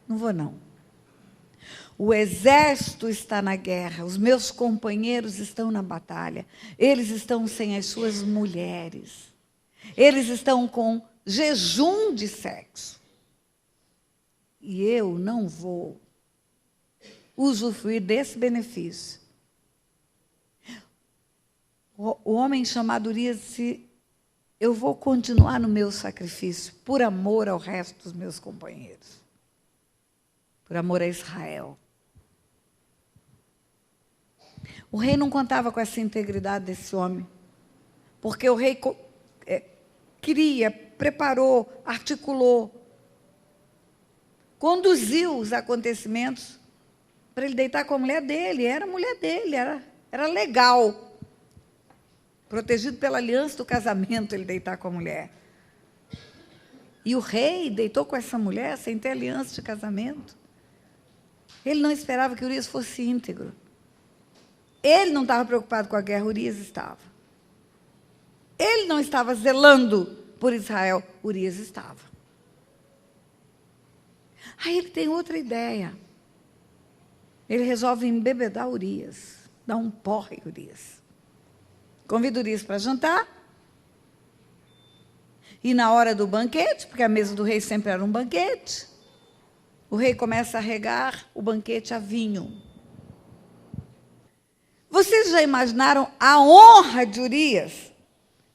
Não vou não. O exército está na guerra, os meus companheiros estão na batalha, eles estão sem as suas mulheres, eles estão com jejum de sexo. E eu não vou usufruir desse benefício. O homem chamado Urias disse: eu vou continuar no meu sacrifício por amor ao resto dos meus companheiros, por amor a Israel. O rei não contava com essa integridade desse homem, porque o rei queria, preparou, articulou, conduziu os acontecimentos para ele deitar com a mulher dele. Era a mulher dele, era legal. Protegido pela aliança do casamento, ele deitar com a mulher. E o rei deitou com essa mulher sem ter aliança de casamento. Ele não esperava que Urias fosse íntegro. Ele não estava preocupado com a guerra, Urias estava. Ele não estava zelando por Israel, Urias estava. Aí ele tem outra ideia. Ele resolve embebedar Urias, dar um porre em Urias. Convida Urias para jantar. E na hora do banquete, porque a mesa do rei sempre era um banquete, o rei começa a regar o banquete a vinho. Vocês já imaginaram a honra de Urias?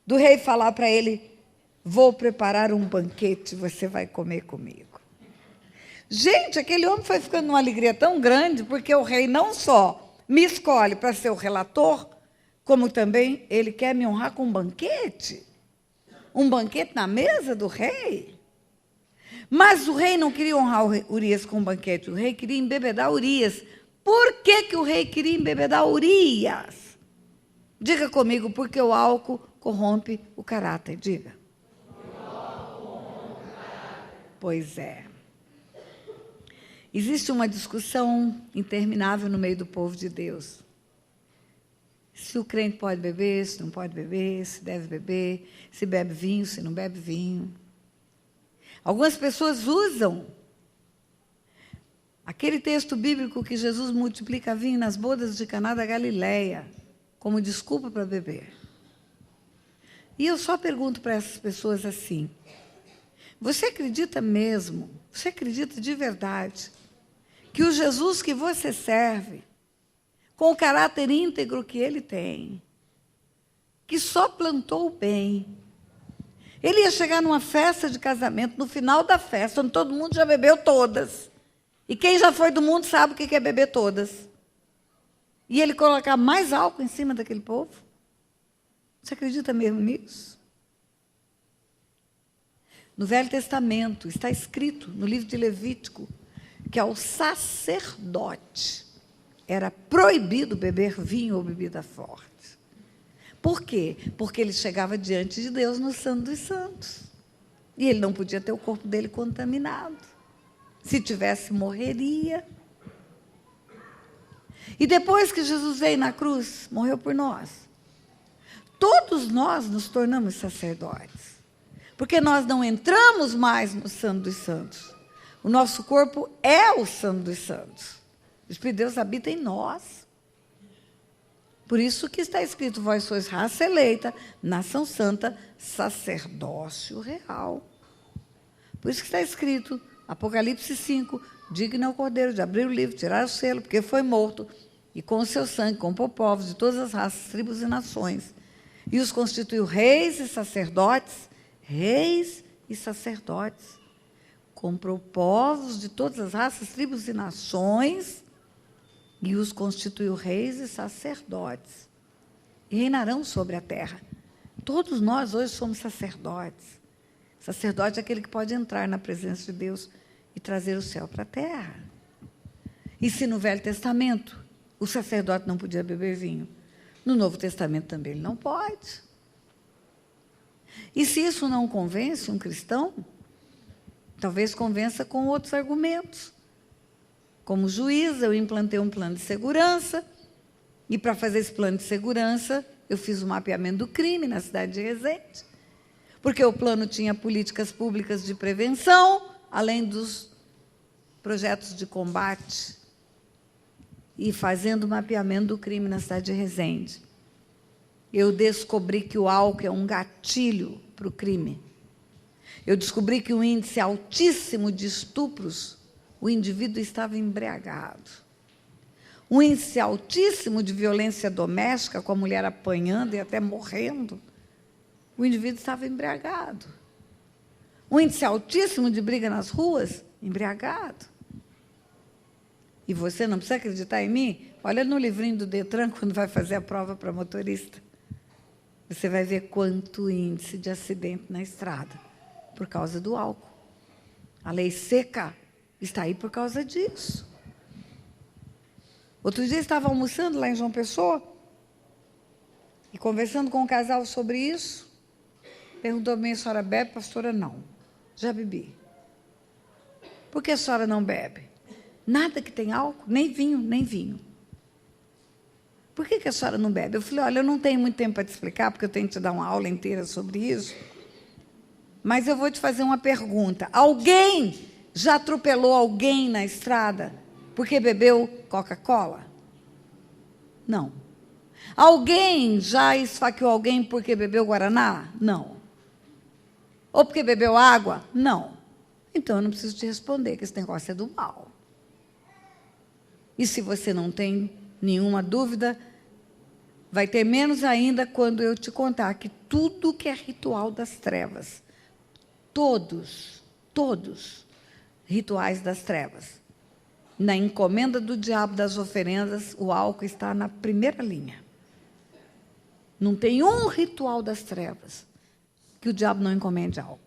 Do rei falar para ele: vou preparar um banquete, você vai comer comigo. Gente, aquele homem foi ficando numa alegria tão grande, porque o rei não só me escolhe para ser o relator, como também ele quer me honrar com um banquete na mesa do rei. Mas o rei não queria honrar Urias com um banquete, o rei queria embebedar Urias. Por que o rei queria embebedar Urias? Diga comigo, porque o álcool corrompe o caráter. Diga. Pois é. Existe uma discussão interminável no meio do povo de Deus. Se o crente pode beber, se não pode beber, se deve beber, se bebe vinho, se não bebe vinho. Algumas pessoas usam aquele texto bíblico que Jesus multiplica vinho nas bodas de Caná da Galileia como desculpa para beber. E eu só pergunto para essas pessoas assim: você acredita mesmo, você acredita de verdade, que o Jesus que você serve, com o caráter íntegro que ele tem, que só plantou o bem, ele ia chegar numa festa de casamento, no final da festa, onde todo mundo já bebeu todas, e quem já foi do mundo sabe o que é beber todas, e ele colocar mais álcool em cima daquele povo? Você acredita mesmo nisso? No Velho Testamento está escrito, no livro de Levítico, que ao sacerdote era proibido beber vinho ou bebida forte. Por quê? Porque ele chegava diante de Deus no Santo dos Santos. E ele não podia ter o corpo dele contaminado. Se tivesse, morreria. E depois que Jesus veio na cruz, morreu por nós, todos nós nos tornamos sacerdotes. Porque nós não entramos mais no Santo dos Santos. O nosso corpo é o Santo dos Santos. O Espírito de Deus habita em nós. Por isso que está escrito: vós sois raça eleita, nação santa, sacerdócio real. Por isso que está escrito, Apocalipse 5, digno é o Cordeiro de abrir o livro, tirar o selo, porque foi morto, e com o seu sangue comprou povos de todas as raças, tribos e nações, e os constituiu reis e sacerdotes. Reis e sacerdotes. Comprou povos de todas as raças, tribos e nações, e os constituiu reis e sacerdotes. E reinarão sobre a terra. Todos nós hoje somos sacerdotes. Sacerdote é aquele que pode entrar na presença de Deus e trazer o céu para a terra. E se no Velho Testamento o sacerdote não podia beber vinho, no Novo Testamento também ele não pode. E se isso não convence um cristão, talvez convença com outros argumentos. Como juiz, eu implantei um plano de segurança, e para fazer esse plano de segurança, eu fiz o mapeamento do crime na cidade de Resende, porque o plano tinha políticas públicas de prevenção, além dos projetos de combate, e fazendo o mapeamento do crime na cidade de Resende, eu descobri que o álcool é um gatilho para o crime. Eu descobri que o índice altíssimo de estupros, o indivíduo estava embriagado. Um índice altíssimo de violência doméstica, com a mulher apanhando e até morrendo, o indivíduo estava embriagado. Um índice altíssimo de briga nas ruas, embriagado. E você não precisa acreditar em mim? Olha no livrinho do Detran, quando vai fazer a prova para motorista. Você vai ver quanto índice de acidente na estrada, por causa do álcool. A lei seca está aí por causa disso. Outro dia estava almoçando lá em João Pessoa, e conversando com um casal sobre isso, perguntou-me: a senhora bebe? Pastora, não. Já bebi. Por que a senhora não bebe? Nada que tem álcool, nem vinho, nem vinho. Por que a senhora não bebe? Eu falei: olha, eu não tenho muito tempo para te explicar, porque eu tenho que te dar uma aula inteira sobre isso, mas eu vou te fazer uma pergunta. Alguém já atropelou alguém na estrada porque bebeu Coca-Cola? Não. Alguém já esfaqueou alguém porque bebeu Guaraná? Não. Ou porque bebeu água? Não. Então eu não preciso te responder, que esse negócio é do mal. E se você não tem nenhuma dúvida, vai ter menos ainda quando eu te contar que tudo que é ritual das trevas, todos, rituais das trevas. Na encomenda do diabo das oferendas, o álcool está na primeira linha. Não tem um ritual das trevas que o diabo não encomende álcool.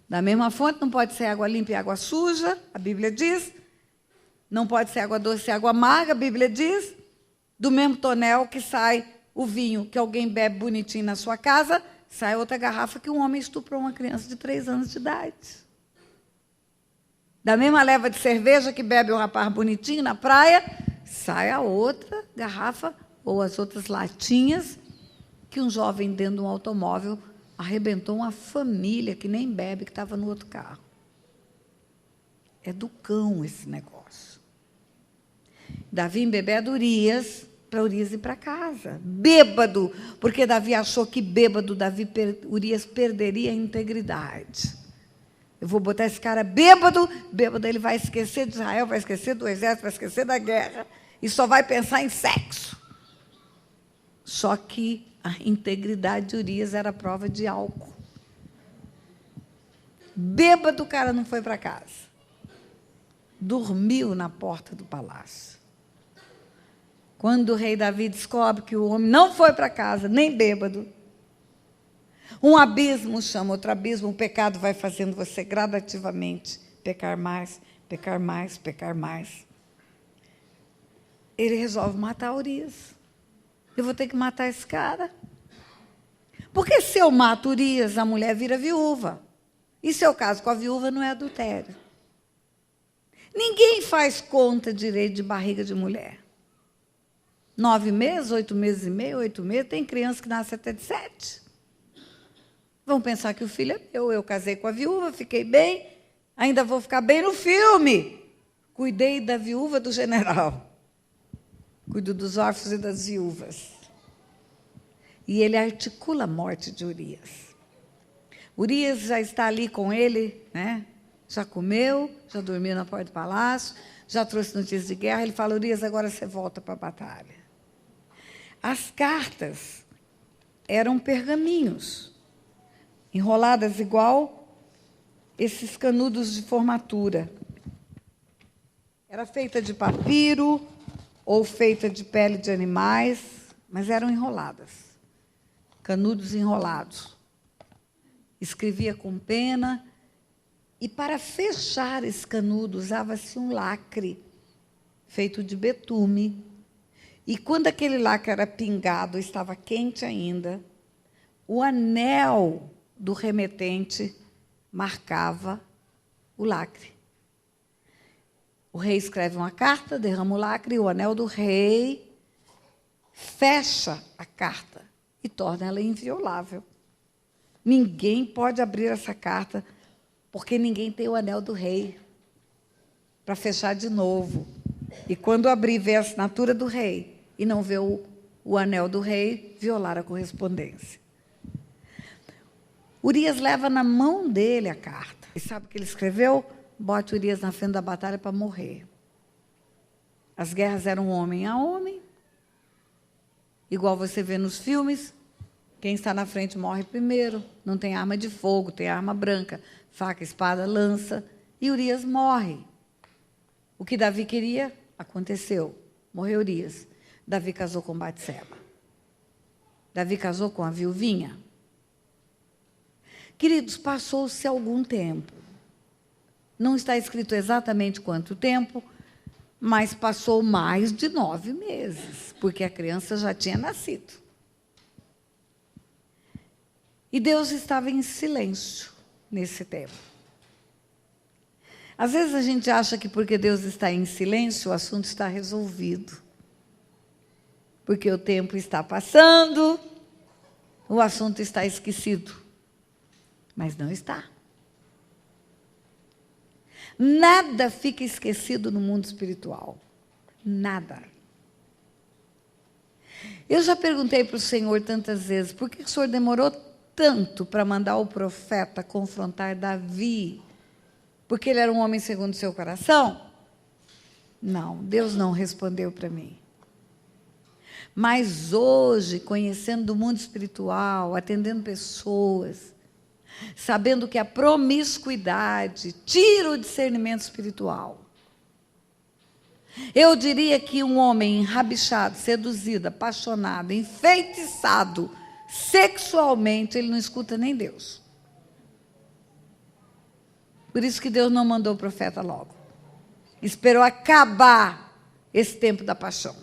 Da mesma fonte, não pode ser água limpa e água suja, a Bíblia diz. Não pode ser água doce e água amarga, a Bíblia diz. Do mesmo tonel que sai o vinho que alguém bebe bonitinho na sua casa, sai outra garrafa que um homem estuprou uma criança de 3 anos de idade. Da mesma leva de cerveja que bebe o rapaz bonitinho na praia, sai a outra garrafa ou as outras latinhas que um jovem dentro de um automóvel arrebentou uma família que nem bebe, que estava no outro carro. É do cão esse negócio. Davi embebeda Urias, para Urias ir para casa. Bêbado, porque Davi achou que bêbado, Urias perderia a integridade. Eu vou botar esse cara bêbado, ele vai esquecer de Israel, vai esquecer do exército, vai esquecer da guerra, e só vai pensar em sexo. Só que a integridade de Urias era prova de álcool. Bêbado, o cara não foi para casa. Dormiu na porta do palácio. Quando o rei Davi descobre que o homem não foi para casa, nem bêbado, um abismo chama outro abismo, o pecado vai fazendo você gradativamente pecar mais, pecar mais, pecar mais. Ele resolve matar Urias. Eu vou ter que matar esse cara. Porque se eu mato Urias, a mulher vira viúva. E se eu caso com a viúva, não é adultério. Ninguém faz conta direito de barriga de mulher. 9 meses, 8 meses e meio, 8 meses, tem criança que nasce até de 7. Vão pensar que o filho é meu. Eu casei com a viúva, fiquei bem, ainda vou ficar bem no filme. Cuidei da viúva do general. Cuido dos órfãos e das viúvas. E ele articula a morte de Urias. Urias já está ali com ele, né? Já comeu, já dormiu na porta do palácio, já trouxe notícias de guerra. Ele fala, Urias, agora você volta para a batalha. As cartas eram pergaminhos, enroladas igual esses canudos de formatura. Era feita de papiro ou feita de pele de animais, mas eram enroladas, canudos enrolados. Escrevia com pena, e para fechar esse canudo usava-se um lacre feito de betume. E quando aquele lacre era pingado, estava quente ainda, o anel do remetente marcava o lacre. O rei escreve uma carta, derrama o lacre, e o anel do rei fecha a carta e torna ela inviolável. Ninguém pode abrir essa carta, porque ninguém tem o anel do rei para fechar de novo. E quando abrir, ver a assinatura do rei e não ver o anel do rei, violar a correspondência. Urias leva na mão dele a carta. E sabe o que ele escreveu? Bote Urias na frente da batalha para morrer. As guerras eram homem a homem, igual você vê nos filmes. Quem está na frente morre primeiro. Não tem arma de fogo, tem arma branca, faca, espada, lança. E Urias morre. O que Davi queria, aconteceu. Morreu Urias. Davi casou com Batseba. Davi casou com a viuvinha. Queridos, passou-se algum tempo. Não está escrito exatamente quanto tempo, mas passou mais de 9 meses, porque a criança já tinha nascido. E Deus estava em silêncio nesse tempo. Às vezes a gente acha que porque Deus está em silêncio, o assunto está resolvido. Porque o tempo está passando, o assunto está esquecido. Mas não está. Nada fica esquecido no mundo espiritual. Nada. Eu já perguntei para o Senhor tantas vezes, por que o Senhor demorou tanto para mandar o profeta confrontar Davi? Porque ele era um homem segundo o seu coração? Não, Deus não respondeu para mim. Mas hoje, conhecendo do mundo espiritual, atendendo pessoas, sabendo que a promiscuidade tira o discernimento espiritual. Eu diria que um homem enrabixado, seduzido, apaixonado, enfeitiçado sexualmente, ele não escuta nem Deus. Por isso que Deus não mandou o profeta logo. Esperou acabar esse tempo da paixão.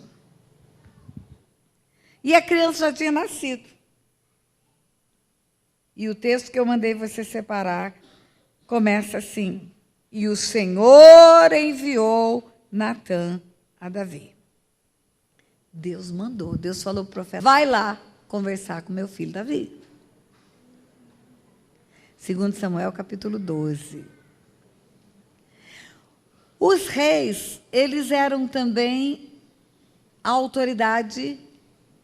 E a criança já tinha nascido. E o texto que eu mandei você separar começa assim: e o Senhor enviou Natã a Davi. Deus mandou, Deus falou para o profeta: vai lá conversar com meu filho Davi. 2 Samuel capítulo 12. Os reis, eles eram também a autoridade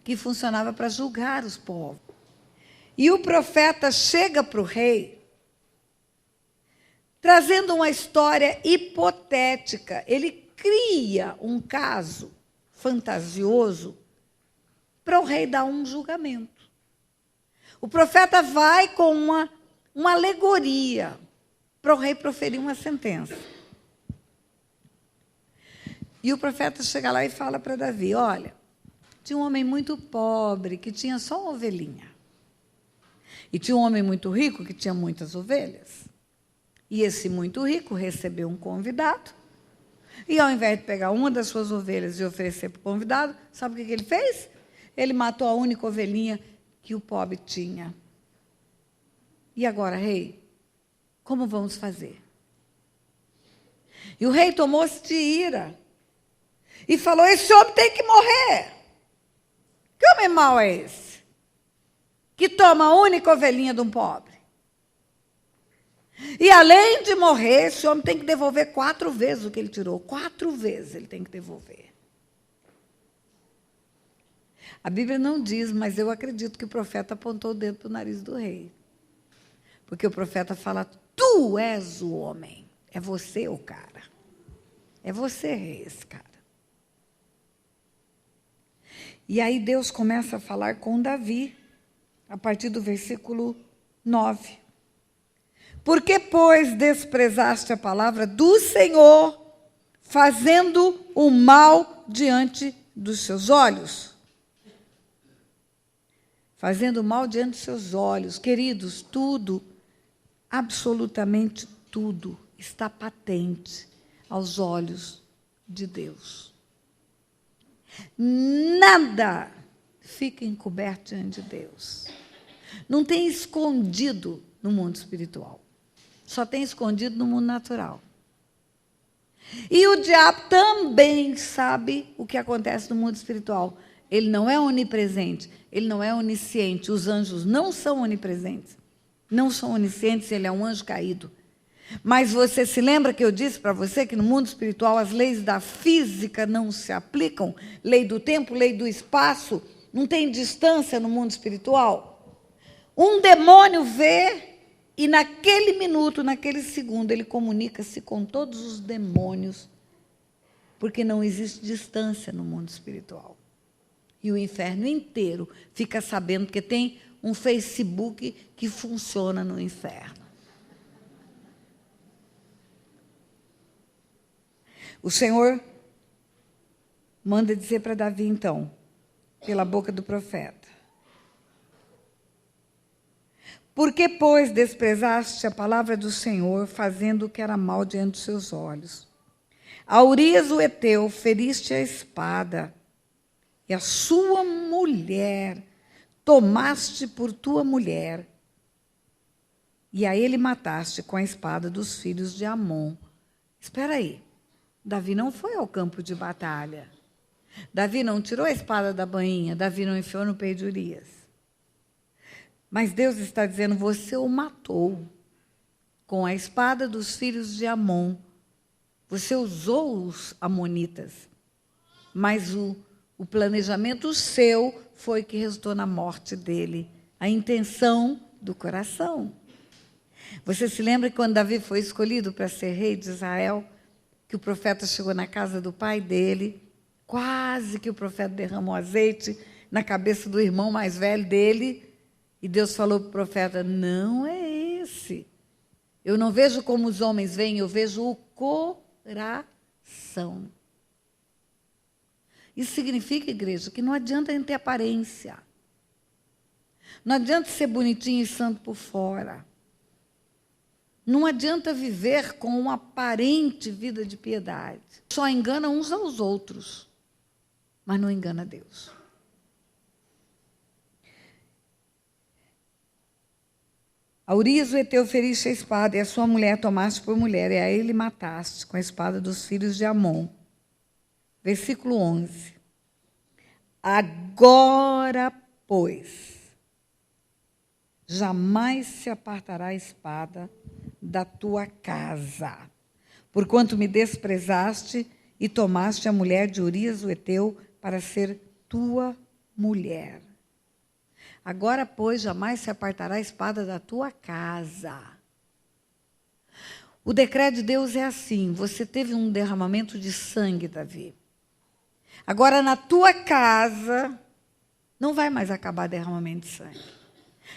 que funcionava para julgar os povos. E o profeta chega para o rei, trazendo uma história hipotética. Ele cria um caso fantasioso para o rei dar um julgamento. O profeta vai com uma alegoria para o rei proferir uma sentença. E o profeta chega lá e fala para Davi: olha, tinha um homem muito pobre que tinha só uma ovelhinha. E tinha um homem muito rico que tinha muitas ovelhas. E esse muito rico recebeu um convidado. E ao invés de pegar uma das suas ovelhas e oferecer para o convidado, sabe o que ele fez? Ele matou a única ovelhinha que o pobre tinha. E agora, rei, como vamos fazer? E o rei tomou-se de ira e falou: esse homem tem que morrer. Que homem mau é esse? Que toma a única ovelhinha de um pobre. E além de morrer, esse homem tem que devolver 4 vezes o que ele tirou. 4 vezes ele tem que devolver. A Bíblia não diz, mas eu acredito que o profeta apontou o dedo para o nariz do rei. Porque o profeta fala: tu és o homem. É você o cara. É você, rei, esse cara. E aí Deus começa a falar com Davi, a partir do versículo 9. Por que, pois, desprezaste a palavra do Senhor, fazendo o mal diante dos seus olhos? Fazendo o mal diante dos seus olhos. Queridos, tudo, absolutamente tudo, está patente aos olhos de Deus. Nada fica encoberto diante de Deus. Não tem escondido no mundo espiritual. Só tem escondido no mundo natural. E o diabo também sabe o que acontece no mundo espiritual. Ele não é onipresente, ele não é onisciente. Os anjos não são onipresentes, não são oniscientes, ele é um anjo caído. Mas você se lembra que eu disse para você que no mundo espiritual as leis da física não se aplicam? Lei do tempo, lei do espaço, não tem distância no mundo espiritual? Um demônio vê e naquele minuto, naquele segundo, ele comunica-se com todos os demônios, porque não existe distância no mundo espiritual. E o inferno inteiro fica sabendo que tem um Facebook que funciona no inferno. O Senhor manda dizer para Davi, então, pela boca do profeta: por que, pois, desprezaste a palavra do Senhor, fazendo o que era mal diante dos seus olhos? A Urias o heteu feriste a espada, e a sua mulher tomaste por tua mulher, e a ele mataste com a espada dos filhos de Amon. Espera aí. Davi não foi ao campo de batalha. Davi não tirou a espada da bainha. Davi não enfiou no peito de Urias. Mas Deus está dizendo: você o matou com a espada dos filhos de Amon. Você usou os amonitas. Mas o planejamento seu foi que resultou na morte dele. A intenção do coração. Você se lembra que quando Davi foi escolhido para ser rei de Israel, que o profeta chegou na casa do pai dele, quase que o profeta derramou azeite na cabeça do irmão mais velho dele, e Deus falou para o profeta: não é disse. Eu não vejo como os homens veem, eu vejo o coração. Isso significa, igreja, que não adianta a gente ter aparência. Não adianta ser bonitinho e santo por fora. Não adianta viver com uma aparente vida de piedade. Só engana uns aos outros, mas não engana Deus. A Urias o Heteu feriste a espada, e a sua mulher tomaste por mulher, e a ele mataste com a espada dos filhos de Amon. Versículo 11. Agora, pois, jamais se apartará a espada da tua casa, porquanto me desprezaste e tomaste a mulher de Urias o Heteu para ser tua mulher. Agora, pois, jamais se apartará a espada da tua casa. O decreto de Deus é assim: você teve um derramamento de sangue, Davi. Agora, na tua casa, não vai mais acabar derramamento de sangue.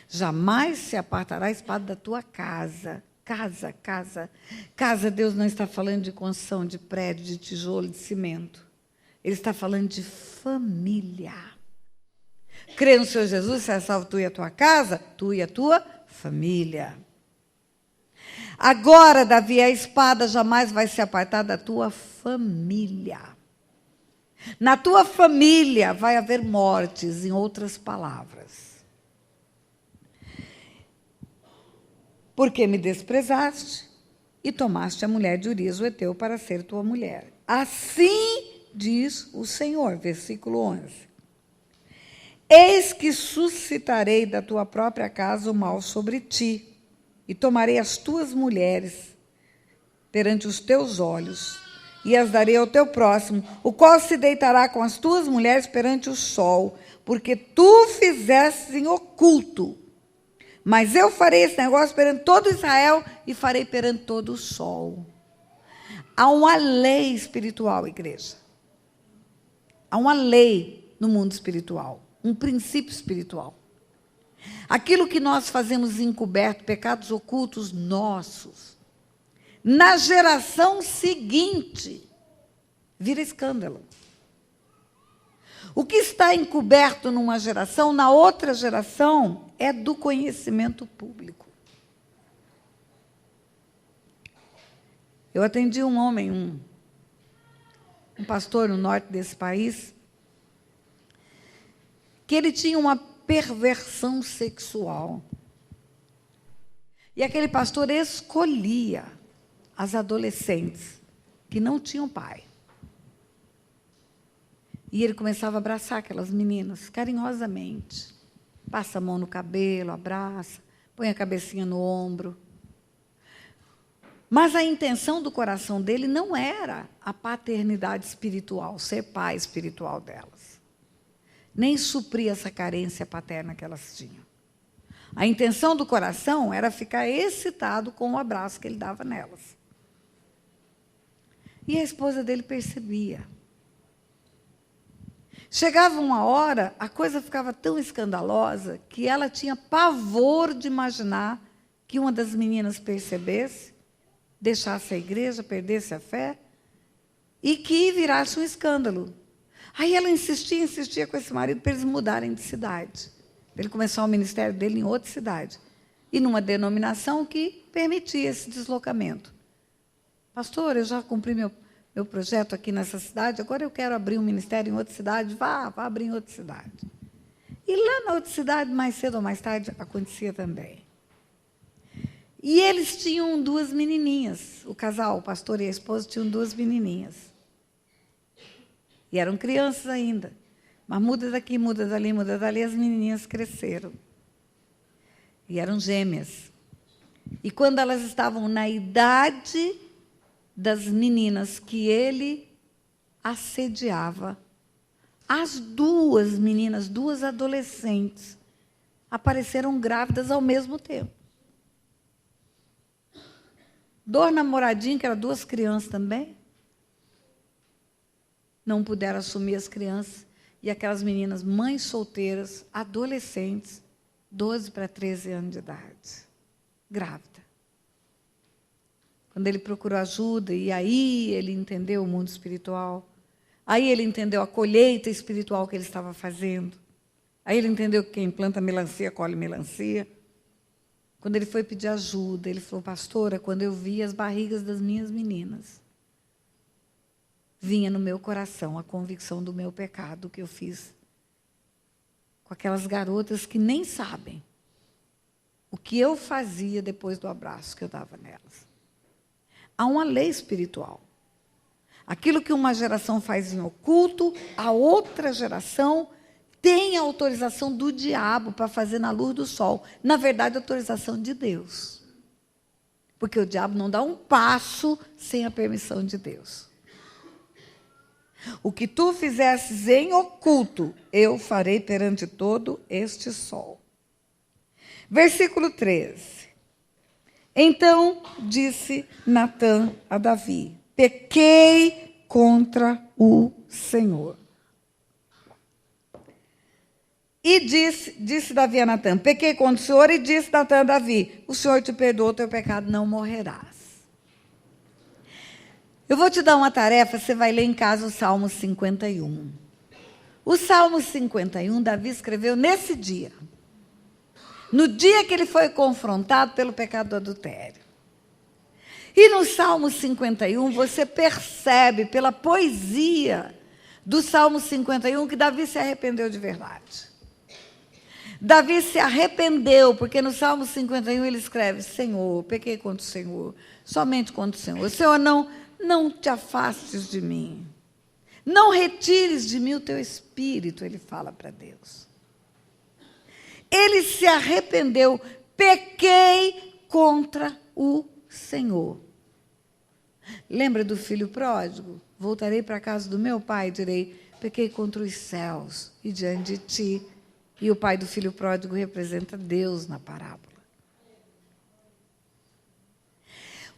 Jamais se apartará a espada da tua casa. Casa, casa. Casa, Deus não está falando de construção, de prédio, de tijolo, de cimento. Ele está falando de família. Crê no Senhor Jesus, será salvo tu e a tua casa, tu e a tua família. Agora, Davi, a espada jamais vai se apartar da tua família. Na tua família vai haver mortes, em outras palavras. Porque me desprezaste e tomaste a mulher de Urias o Heteu para ser tua mulher. Assim diz o Senhor, versículo 11. Eis que suscitarei da tua própria casa o mal sobre ti, e tomarei as tuas mulheres perante os teus olhos, e as darei ao teu próximo, o qual se deitará com as tuas mulheres perante o sol, porque tu fizeste em oculto. Mas eu farei esse negócio perante todo Israel e farei perante todo o sol. Há uma lei espiritual, igreja. Há uma lei no mundo espiritual, um princípio espiritual. Aquilo que nós fazemos encoberto, pecados ocultos nossos, na geração seguinte, vira escândalo. O que está encoberto numa geração, na outra geração, é do conhecimento público. Eu atendi um homem, um pastor no norte desse país, que ele tinha uma perversão sexual. E aquele pastor escolhia as adolescentes que não tinham pai. E ele começava a abraçar aquelas meninas carinhosamente. Passa a mão no cabelo, abraça, põe a cabecinha no ombro. Mas a intenção do coração dele não era a paternidade espiritual, ser pai espiritual delas. Nem suprir essa carência paterna que elas tinham. A intenção do coração era ficar excitado com o abraço que ele dava nelas. E a esposa dele percebia. Chegava uma hora, a coisa ficava tão escandalosa que ela tinha pavor de imaginar que uma das meninas percebesse, deixasse a igreja, perdesse a fé e que virasse um escândalo. Aí ela insistia com esse marido para eles mudarem de cidade. Para ele começar o ministério dele em outra cidade. E numa denominação que permitia esse deslocamento. Pastor, eu já cumpri meu projeto aqui nessa cidade, agora eu quero abrir um ministério em outra cidade. Vá abrir em outra cidade. E lá na outra cidade, mais cedo ou mais tarde, acontecia também. E eles tinham 2 menininhas. O casal, o pastor e a esposa, tinham 2 menininhas. E eram crianças ainda. Mas muda daqui, muda dali, as menininhas cresceram. E eram gêmeas. E quando elas estavam na idade das meninas que ele assediava, as 2 meninas, 2 adolescentes, apareceram grávidas ao mesmo tempo. 2 namoradinhos, que eram 2 crianças também, não puderam assumir as crianças, e aquelas meninas, mães solteiras, adolescentes, 12 para 13 anos de idade. grávida. Quando ele procurou ajuda, e aí ele entendeu o mundo espiritual, aí ele entendeu a colheita espiritual que ele estava fazendo, aí ele entendeu que quem planta melancia, colhe melancia. Quando ele foi pedir ajuda, ele falou: pastora, quando eu vi as barrigas das minhas meninas, vinha no meu coração a convicção do meu pecado que eu fiz com aquelas garotas que nem sabem o que eu fazia depois do abraço que eu dava nelas. Há uma lei espiritual. Aquilo que uma geração faz em oculto, a outra geração tem a autorização do diabo para fazer na luz do sol. Na verdade, a autorização de Deus. Porque o diabo não dá um passo sem a permissão de Deus. O que tu fizesses em oculto, eu farei perante todo este sol. Versículo 13. Então disse Natã a Davi: pequei contra o Senhor. E disse Davi a Natã: pequei contra o Senhor, e disse Natã a Davi: o Senhor te perdoa o teu pecado, não morrerás. Eu vou te dar uma tarefa, você vai ler em casa o Salmo 51. O Salmo 51, Davi escreveu nesse dia. No dia que ele foi confrontado pelo pecado do adultério. E no Salmo 51, você percebe pela poesia do Salmo 51 que Davi se arrependeu de verdade. Davi se arrependeu, porque no Salmo 51 ele escreve: Senhor, pequei contra o Senhor, somente contra o Senhor. Senhor, não te afastes de mim. Não retires de mim o teu espírito, ele fala para Deus. Ele se arrependeu, pequei contra o Senhor. Lembra do filho pródigo? Voltarei para a casa do meu pai e direi: pequei contra os céus e diante de ti. E o pai do filho pródigo representa Deus na parábola.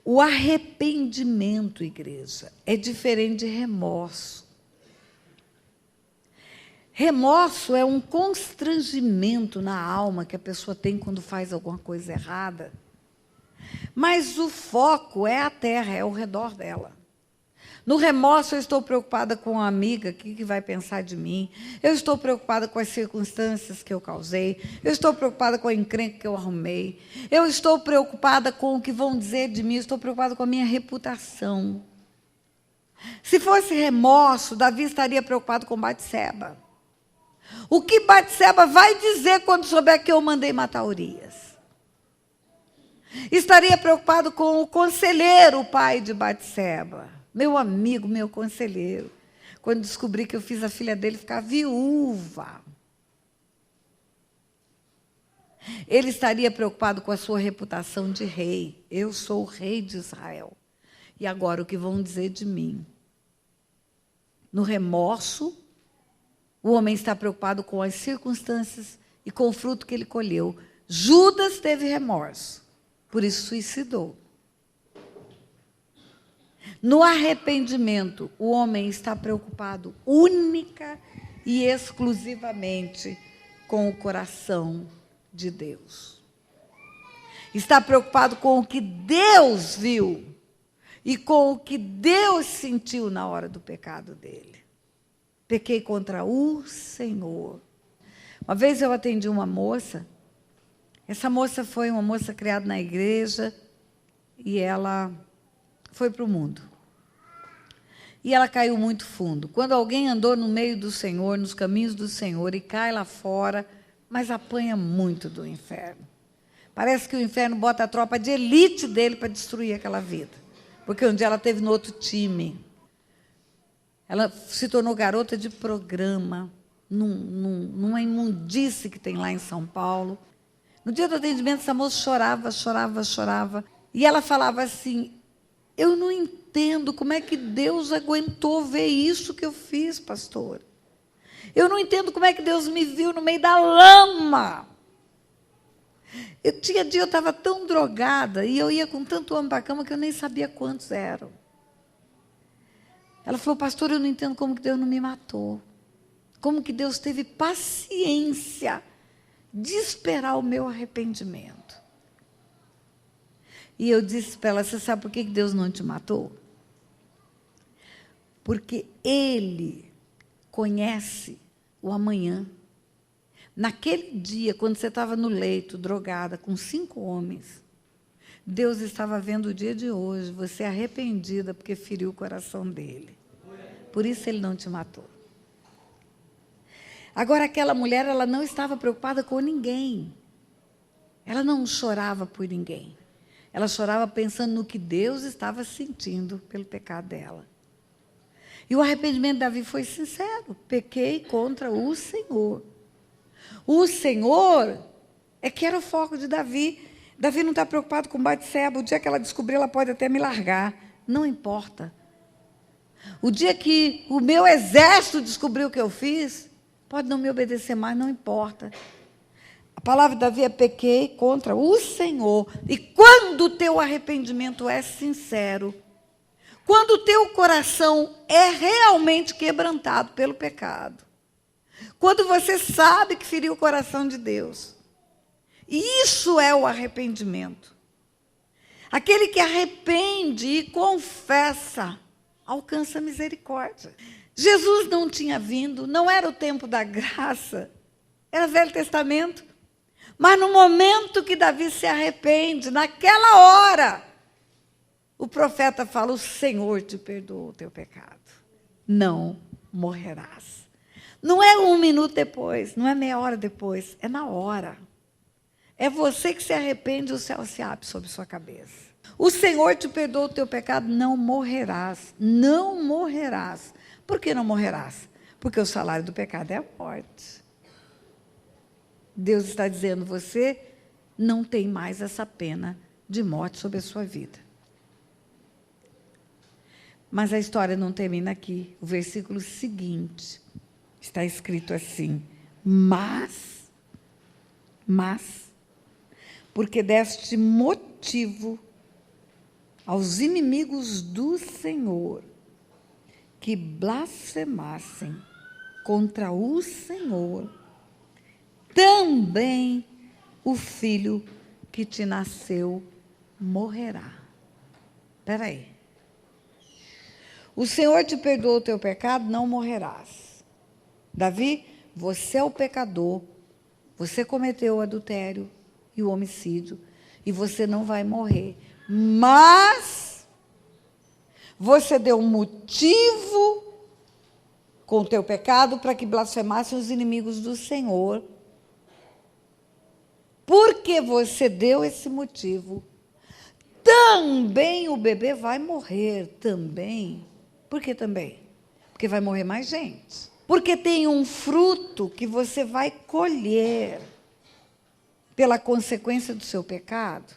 O arrependimento, igreja, é diferente de remorso. Remorso é um constrangimento na alma que a pessoa tem quando faz alguma coisa errada. Mas o foco é a terra, é ao redor dela. No remorso, eu estou preocupada com a amiga, o que vai pensar de mim. Eu estou preocupada com as circunstâncias que eu causei. Eu estou preocupada com a encrenca que eu arrumei. Eu estou preocupada com o que vão dizer de mim. Eu estou preocupada com a minha reputação. Se fosse remorso, Davi estaria preocupado com Batseba. O que Batseba vai dizer quando souber que eu mandei matar Urias? Estaria preocupado com o conselheiro, o pai de Batseba. Meu amigo, meu conselheiro, quando descobri que eu fiz a filha dele ficar viúva. Ele estaria preocupado com a sua reputação de rei. Eu sou o rei de Israel. E agora o que vão dizer de mim? No remorso, o homem está preocupado com as circunstâncias e com o fruto que ele colheu. Judas teve remorso, por isso suicidou. No arrependimento, o homem está preocupado única e exclusivamente com o coração de Deus. Está preocupado com o que Deus viu e com o que Deus sentiu na hora do pecado dele. Pequei contra o Senhor. Uma vez eu atendi uma moça. Essa moça foi uma moça criada na igreja e ela foi para o mundo. E ela caiu muito fundo. Quando alguém andou no meio do Senhor, nos caminhos do Senhor, e cai lá fora, mas apanha muito do inferno. Parece que o inferno bota a tropa de elite dele para destruir aquela vida. Porque um dia ela esteve no outro time. Ela se tornou garota de programa, numa imundície que tem lá em São Paulo. No dia do atendimento, essa moça chorava. E ela falava assim: eu não entendo como é que Deus aguentou ver isso que eu fiz, pastor. Eu não entendo como é que Deus me viu no meio da lama. Tinha dia eu estava tão drogada e eu ia com tanto homem para a cama que eu nem sabia quantos eram. Ela falou: pastor, eu não entendo como que Deus não me matou. Como que Deus teve paciência de esperar o meu arrependimento. E eu disse para ela, você sabe por que Deus não te matou? Porque Ele conhece o amanhã. Naquele dia, quando você estava no leito, drogada, com 5 homens, Deus estava vendo o dia de hoje, você arrependida porque feriu o coração dele. Por isso Ele não te matou. Agora, aquela mulher, ela não estava preocupada com ninguém. Ela não chorava por ninguém. Ela chorava pensando no que Deus estava sentindo pelo pecado dela. E o arrependimento de Davi foi sincero. Pequei contra o Senhor. O Senhor é que era o foco de Davi. Davi não está preocupado com Batseba. O dia que ela descobrir, ela pode até me largar. Não importa. O dia que o meu exército descobriu o que eu fiz, pode não me obedecer mais, não importa. A palavra de Davi é pequei contra o Senhor. E quando o teu arrependimento é sincero, quando o teu coração é realmente quebrantado pelo pecado, quando você sabe que feriu o coração de Deus, isso é o arrependimento. Aquele que arrepende e confessa, alcança misericórdia. Jesus não tinha vindo, não era o tempo da graça, era Velho Testamento. Mas no momento que Davi se arrepende, naquela hora, o profeta fala, o Senhor te perdoou o teu pecado. Não morrerás. Não é 1 minuto depois, não é meia hora depois, é na hora. É você que se arrepende, o céu se abre sobre sua cabeça. O Senhor te perdoou o teu pecado, não morrerás. Não morrerás. Por que não morrerás? Porque o salário do pecado é a morte. Deus está dizendo, você não tem mais essa pena de morte sobre a sua vida. Mas a história não termina aqui. O versículo seguinte está escrito assim, mas, porque deste motivo aos inimigos do Senhor que blasfemassem contra o Senhor, também o filho que te nasceu morrerá. Espera aí. O Senhor te perdoou o teu pecado, não morrerás. Davi, você é o pecador, você cometeu o adultério e o homicídio, e você não vai morrer. Mas você deu um motivo com o teu pecado para que blasfemassem os inimigos do Senhor. Porque você deu esse motivo, também o bebê vai morrer também. Por que também? Porque vai morrer mais gente. Porque tem um fruto que você vai colher pela consequência do seu pecado,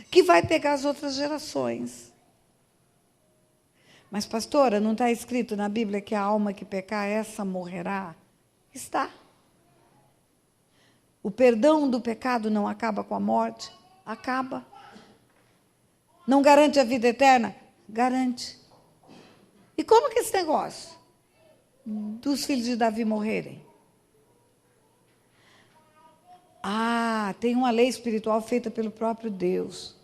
que vai pegar as outras gerações. Mas, pastora, não está escrito na Bíblia que a alma que pecar, essa morrerá? Está. O perdão do pecado não acaba com a morte? Acaba. Não garante a vida eterna? Garante. E como que é esse negócio dos filhos de Davi morrerem? Tem uma lei espiritual feita pelo próprio Deus.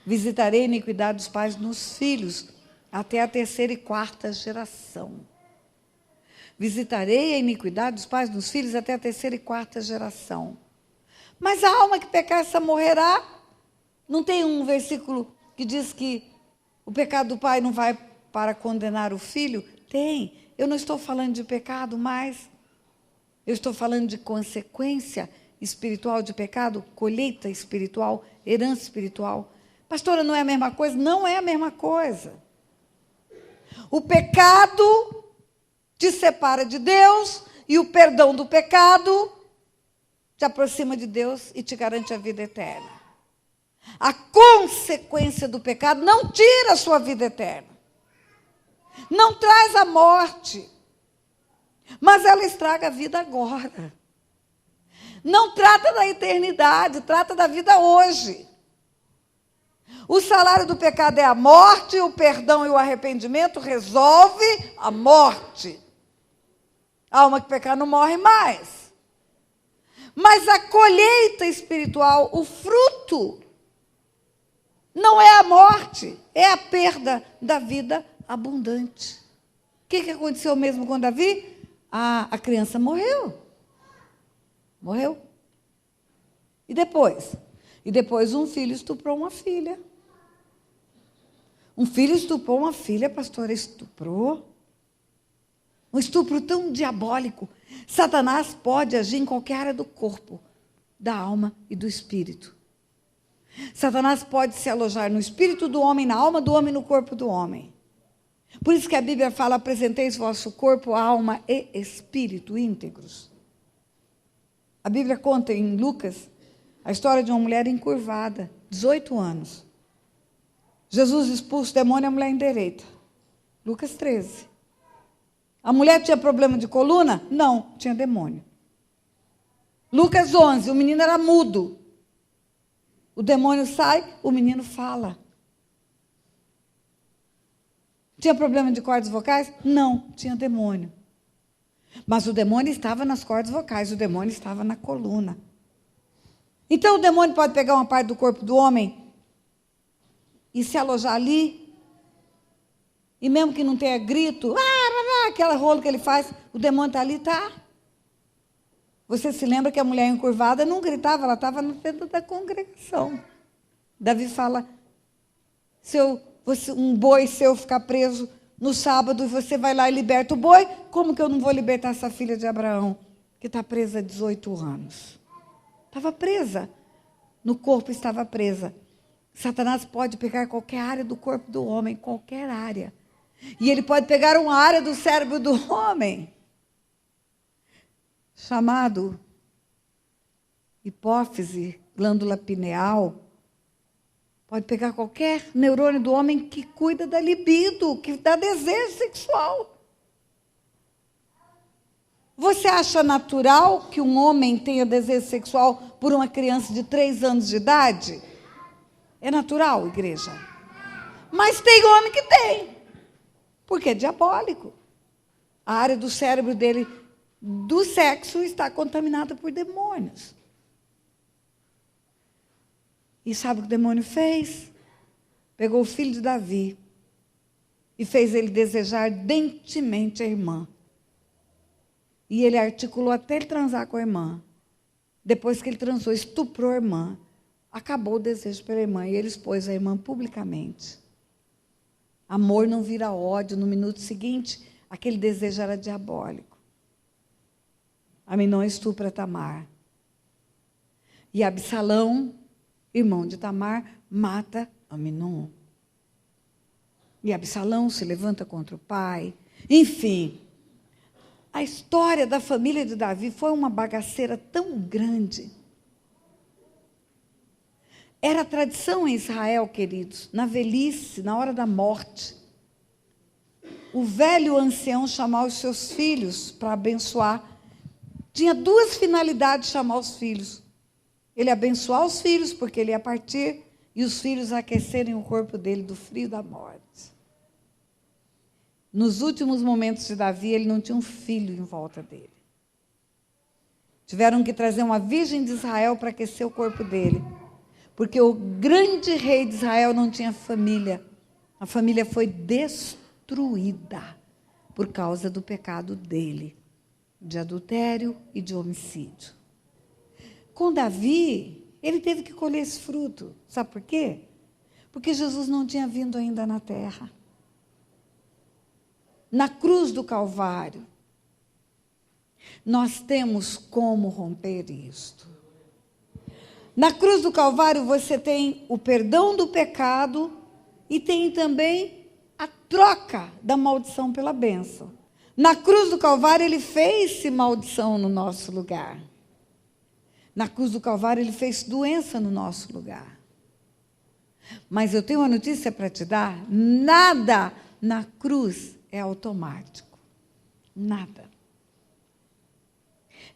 Visitarei a iniquidade dos pais nos filhos, até a 3ª e 4ª geração. Visitarei a iniquidade dos pais nos filhos até a 3ª e 4ª geração. Mas a alma que pecar, essa morrerá. Não tem um versículo que diz que o pecado do pai não vai para condenar o filho? Tem. Eu não estou falando de pecado mais. Eu estou falando de consequência espiritual de pecado, colheita espiritual, herança espiritual. Pastora, não é a mesma coisa? Não é a mesma coisa. O pecado te separa de Deus e o perdão do pecado te aproxima de Deus e te garante a vida eterna. A consequência do pecado não tira a sua vida eterna. Não traz a morte. Mas ela estraga a vida agora. Não trata da eternidade, trata da vida hoje. O salário do pecado é a morte, o perdão e o arrependimento resolve a morte. A alma que pecar não morre mais. Mas a colheita espiritual, o fruto Não é a morte, é a perda da vida abundante. O que aconteceu mesmo com Davi? A criança morreu. Morreu. E depois? E depois um filho estuprou uma filha. Um filho estuprou uma filha, a pastora estuprou. Um estupro tão diabólico. Satanás pode agir em qualquer área do corpo, da alma e do espírito. Satanás pode se alojar no espírito do homem, na alma do homem, no corpo do homem. Por isso que a Bíblia fala: apresenteis vosso corpo, alma e espírito íntegros. A Bíblia conta em Lucas a história de uma mulher encurvada, 18 anos. Jesus expulsa o demônio e a mulher endireita. Lucas 13. A mulher tinha problema de coluna? Não, tinha demônio. Lucas 11, o menino era mudo. O demônio sai, o menino fala. Tinha problema de cordas vocais? Não, tinha demônio. Mas o demônio estava nas cordas vocais, o demônio estava na coluna. Então o demônio pode pegar uma parte do corpo do homem e se alojar ali. E mesmo que não tenha grito, aquela rolo que ele faz, o demônio está ali, tá. Você se lembra que a mulher encurvada não gritava, ela estava no centro da congregação. Davi fala: um boi seu ficar preso no sábado e você vai lá e liberta o boi, como que eu não vou libertar essa filha de Abraão, que está presa há 18 anos? Estava presa. No corpo estava presa. Satanás pode pegar qualquer área do corpo do homem, qualquer área. E ele pode pegar uma área do cérebro do homem, chamado hipófise, glândula pineal. Pode pegar qualquer neurônio do homem que cuida da libido, que dá desejo sexual. Você acha natural que um homem tenha desejo sexual por uma criança de 3 anos de idade? É natural, igreja? Mas tem homem que tem, porque é diabólico. A área do cérebro dele, do sexo, está contaminada por demônios. E sabe o que o demônio fez? Pegou o filho de Davi e fez ele desejar ardentemente a irmã. E ele articulou até ele transar com a irmã. Depois que ele transou, estuprou a irmã. Acabou o desejo pela irmã e ele expôs a irmã publicamente. Amor não vira ódio. No minuto seguinte, aquele desejo era diabólico. Aminon estupra Tamar. E Absalão, irmão de Tamar, mata Aminon. E Absalão se levanta contra o pai. Enfim, a história da família de Davi foi uma bagaceira tão grande. Era tradição em Israel, queridos, na velhice, na hora da morte, o velho ancião chamar os seus filhos para abençoar. Tinha 2 finalidades de chamar os filhos. Ele abençoar os filhos, porque ele ia partir, e os filhos aquecerem o corpo dele do frio da morte. Nos últimos momentos de Davi, ele não tinha um filho em volta dele. Tiveram que trazer uma virgem de Israel para aquecer o corpo dele, porque o grande rei de Israel não tinha família. A família foi destruída por causa do pecado dele, de adultério e de homicídio. Com Davi, ele teve que colher esse fruto. Sabe por quê? Porque Jesus não tinha vindo ainda na terra. Na cruz do Calvário, nós temos como romper isto. Na cruz do Calvário você tem o perdão do pecado e tem também a troca da maldição pela bênção. Na cruz do Calvário ele fez-se maldição no nosso lugar. Na cruz do Calvário ele fez doença no nosso lugar. Mas eu tenho uma notícia para te dar: nada na cruz é automático. Nada.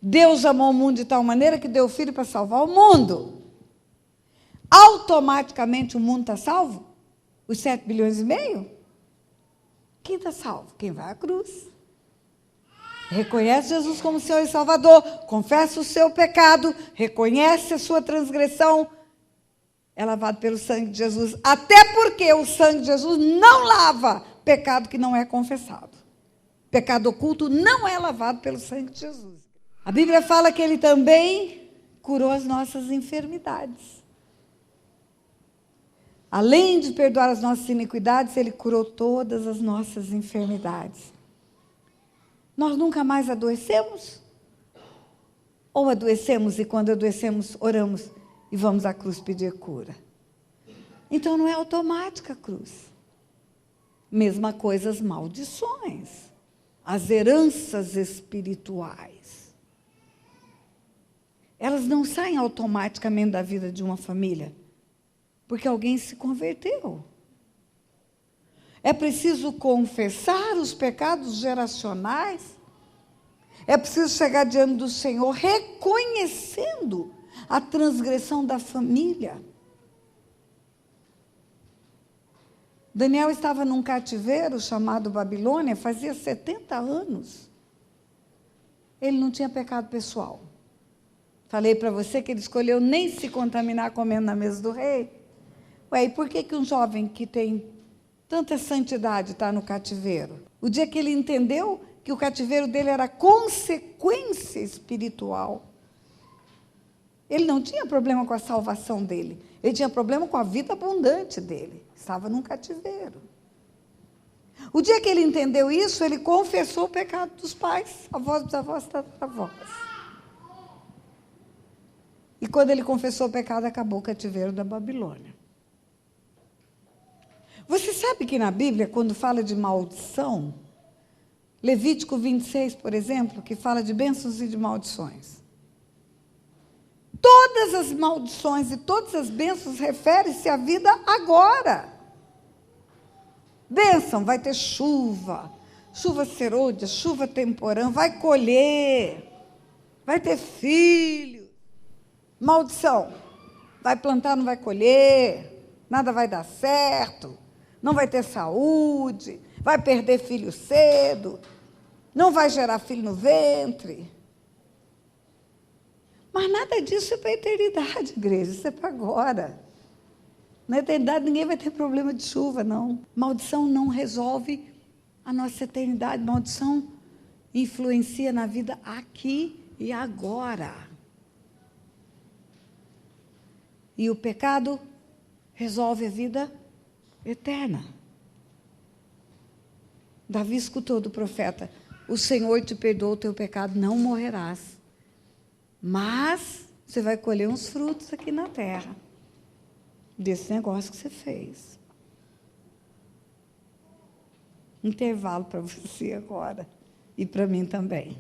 Deus amou o mundo de tal maneira que deu o Filho para salvar o mundo. Automaticamente o mundo está salvo? Os 7,5 bilhões? Quem está salvo? Quem vai à cruz. Reconhece Jesus como Senhor e Salvador, confessa o seu pecado, reconhece a sua transgressão, é lavado pelo sangue de Jesus, até porque o sangue de Jesus não lava pecado que não é confessado. Pecado oculto não é lavado pelo sangue de Jesus. A Bíblia fala que ele também curou as nossas enfermidades. Além de perdoar as nossas iniquidades, ele curou todas as nossas enfermidades. Nós nunca mais adoecemos? Ou adoecemos e quando adoecemos, oramos e vamos à cruz pedir cura? Então não é automática a cruz. Mesma coisa as maldições, as heranças espirituais. Elas não saem automaticamente da vida de uma família, porque alguém se converteu. É preciso confessar os pecados geracionais. É preciso chegar diante do Senhor reconhecendo a transgressão da família. Daniel estava num cativeiro chamado Babilônia, fazia 70 anos. Ele não tinha pecado pessoal. Falei para você que ele escolheu nem se contaminar comendo na mesa do rei. Ué, e por que um jovem que tem tanta santidade está no cativeiro? O dia que ele entendeu que o cativeiro dele era consequência espiritual. Ele não tinha problema com a salvação dele. Ele tinha problema com a vida abundante dele. Estava num cativeiro. O dia que ele entendeu isso, ele confessou o pecado dos pais, avós, bisavós, tataravós. E quando ele confessou o pecado, acabou o cativeiro da Babilônia. Você sabe que na Bíblia, quando fala de maldição, Levítico 26, por exemplo, que fala de bênçãos e de maldições. Todas as maldições e todas as bênçãos referem-se à vida agora. Bênção, vai ter chuva, chuva serôdia, chuva temporã, vai colher, vai ter filho. Maldição, vai plantar, não vai colher, nada vai dar certo, não vai ter saúde, vai perder filho cedo, não vai gerar filho no ventre. Mas nada disso é para a eternidade, igreja, isso é para agora. Na eternidade ninguém vai ter problema de chuva, não. Maldição não resolve a nossa eternidade, maldição influencia na vida aqui e agora. E o pecado resolve a vida eterna. Davi escutou do profeta: o Senhor te perdoou o teu pecado, não morrerás. Mas você vai colher uns frutos aqui na terra, desse negócio que você fez. Intervalo para você agora, e para mim também.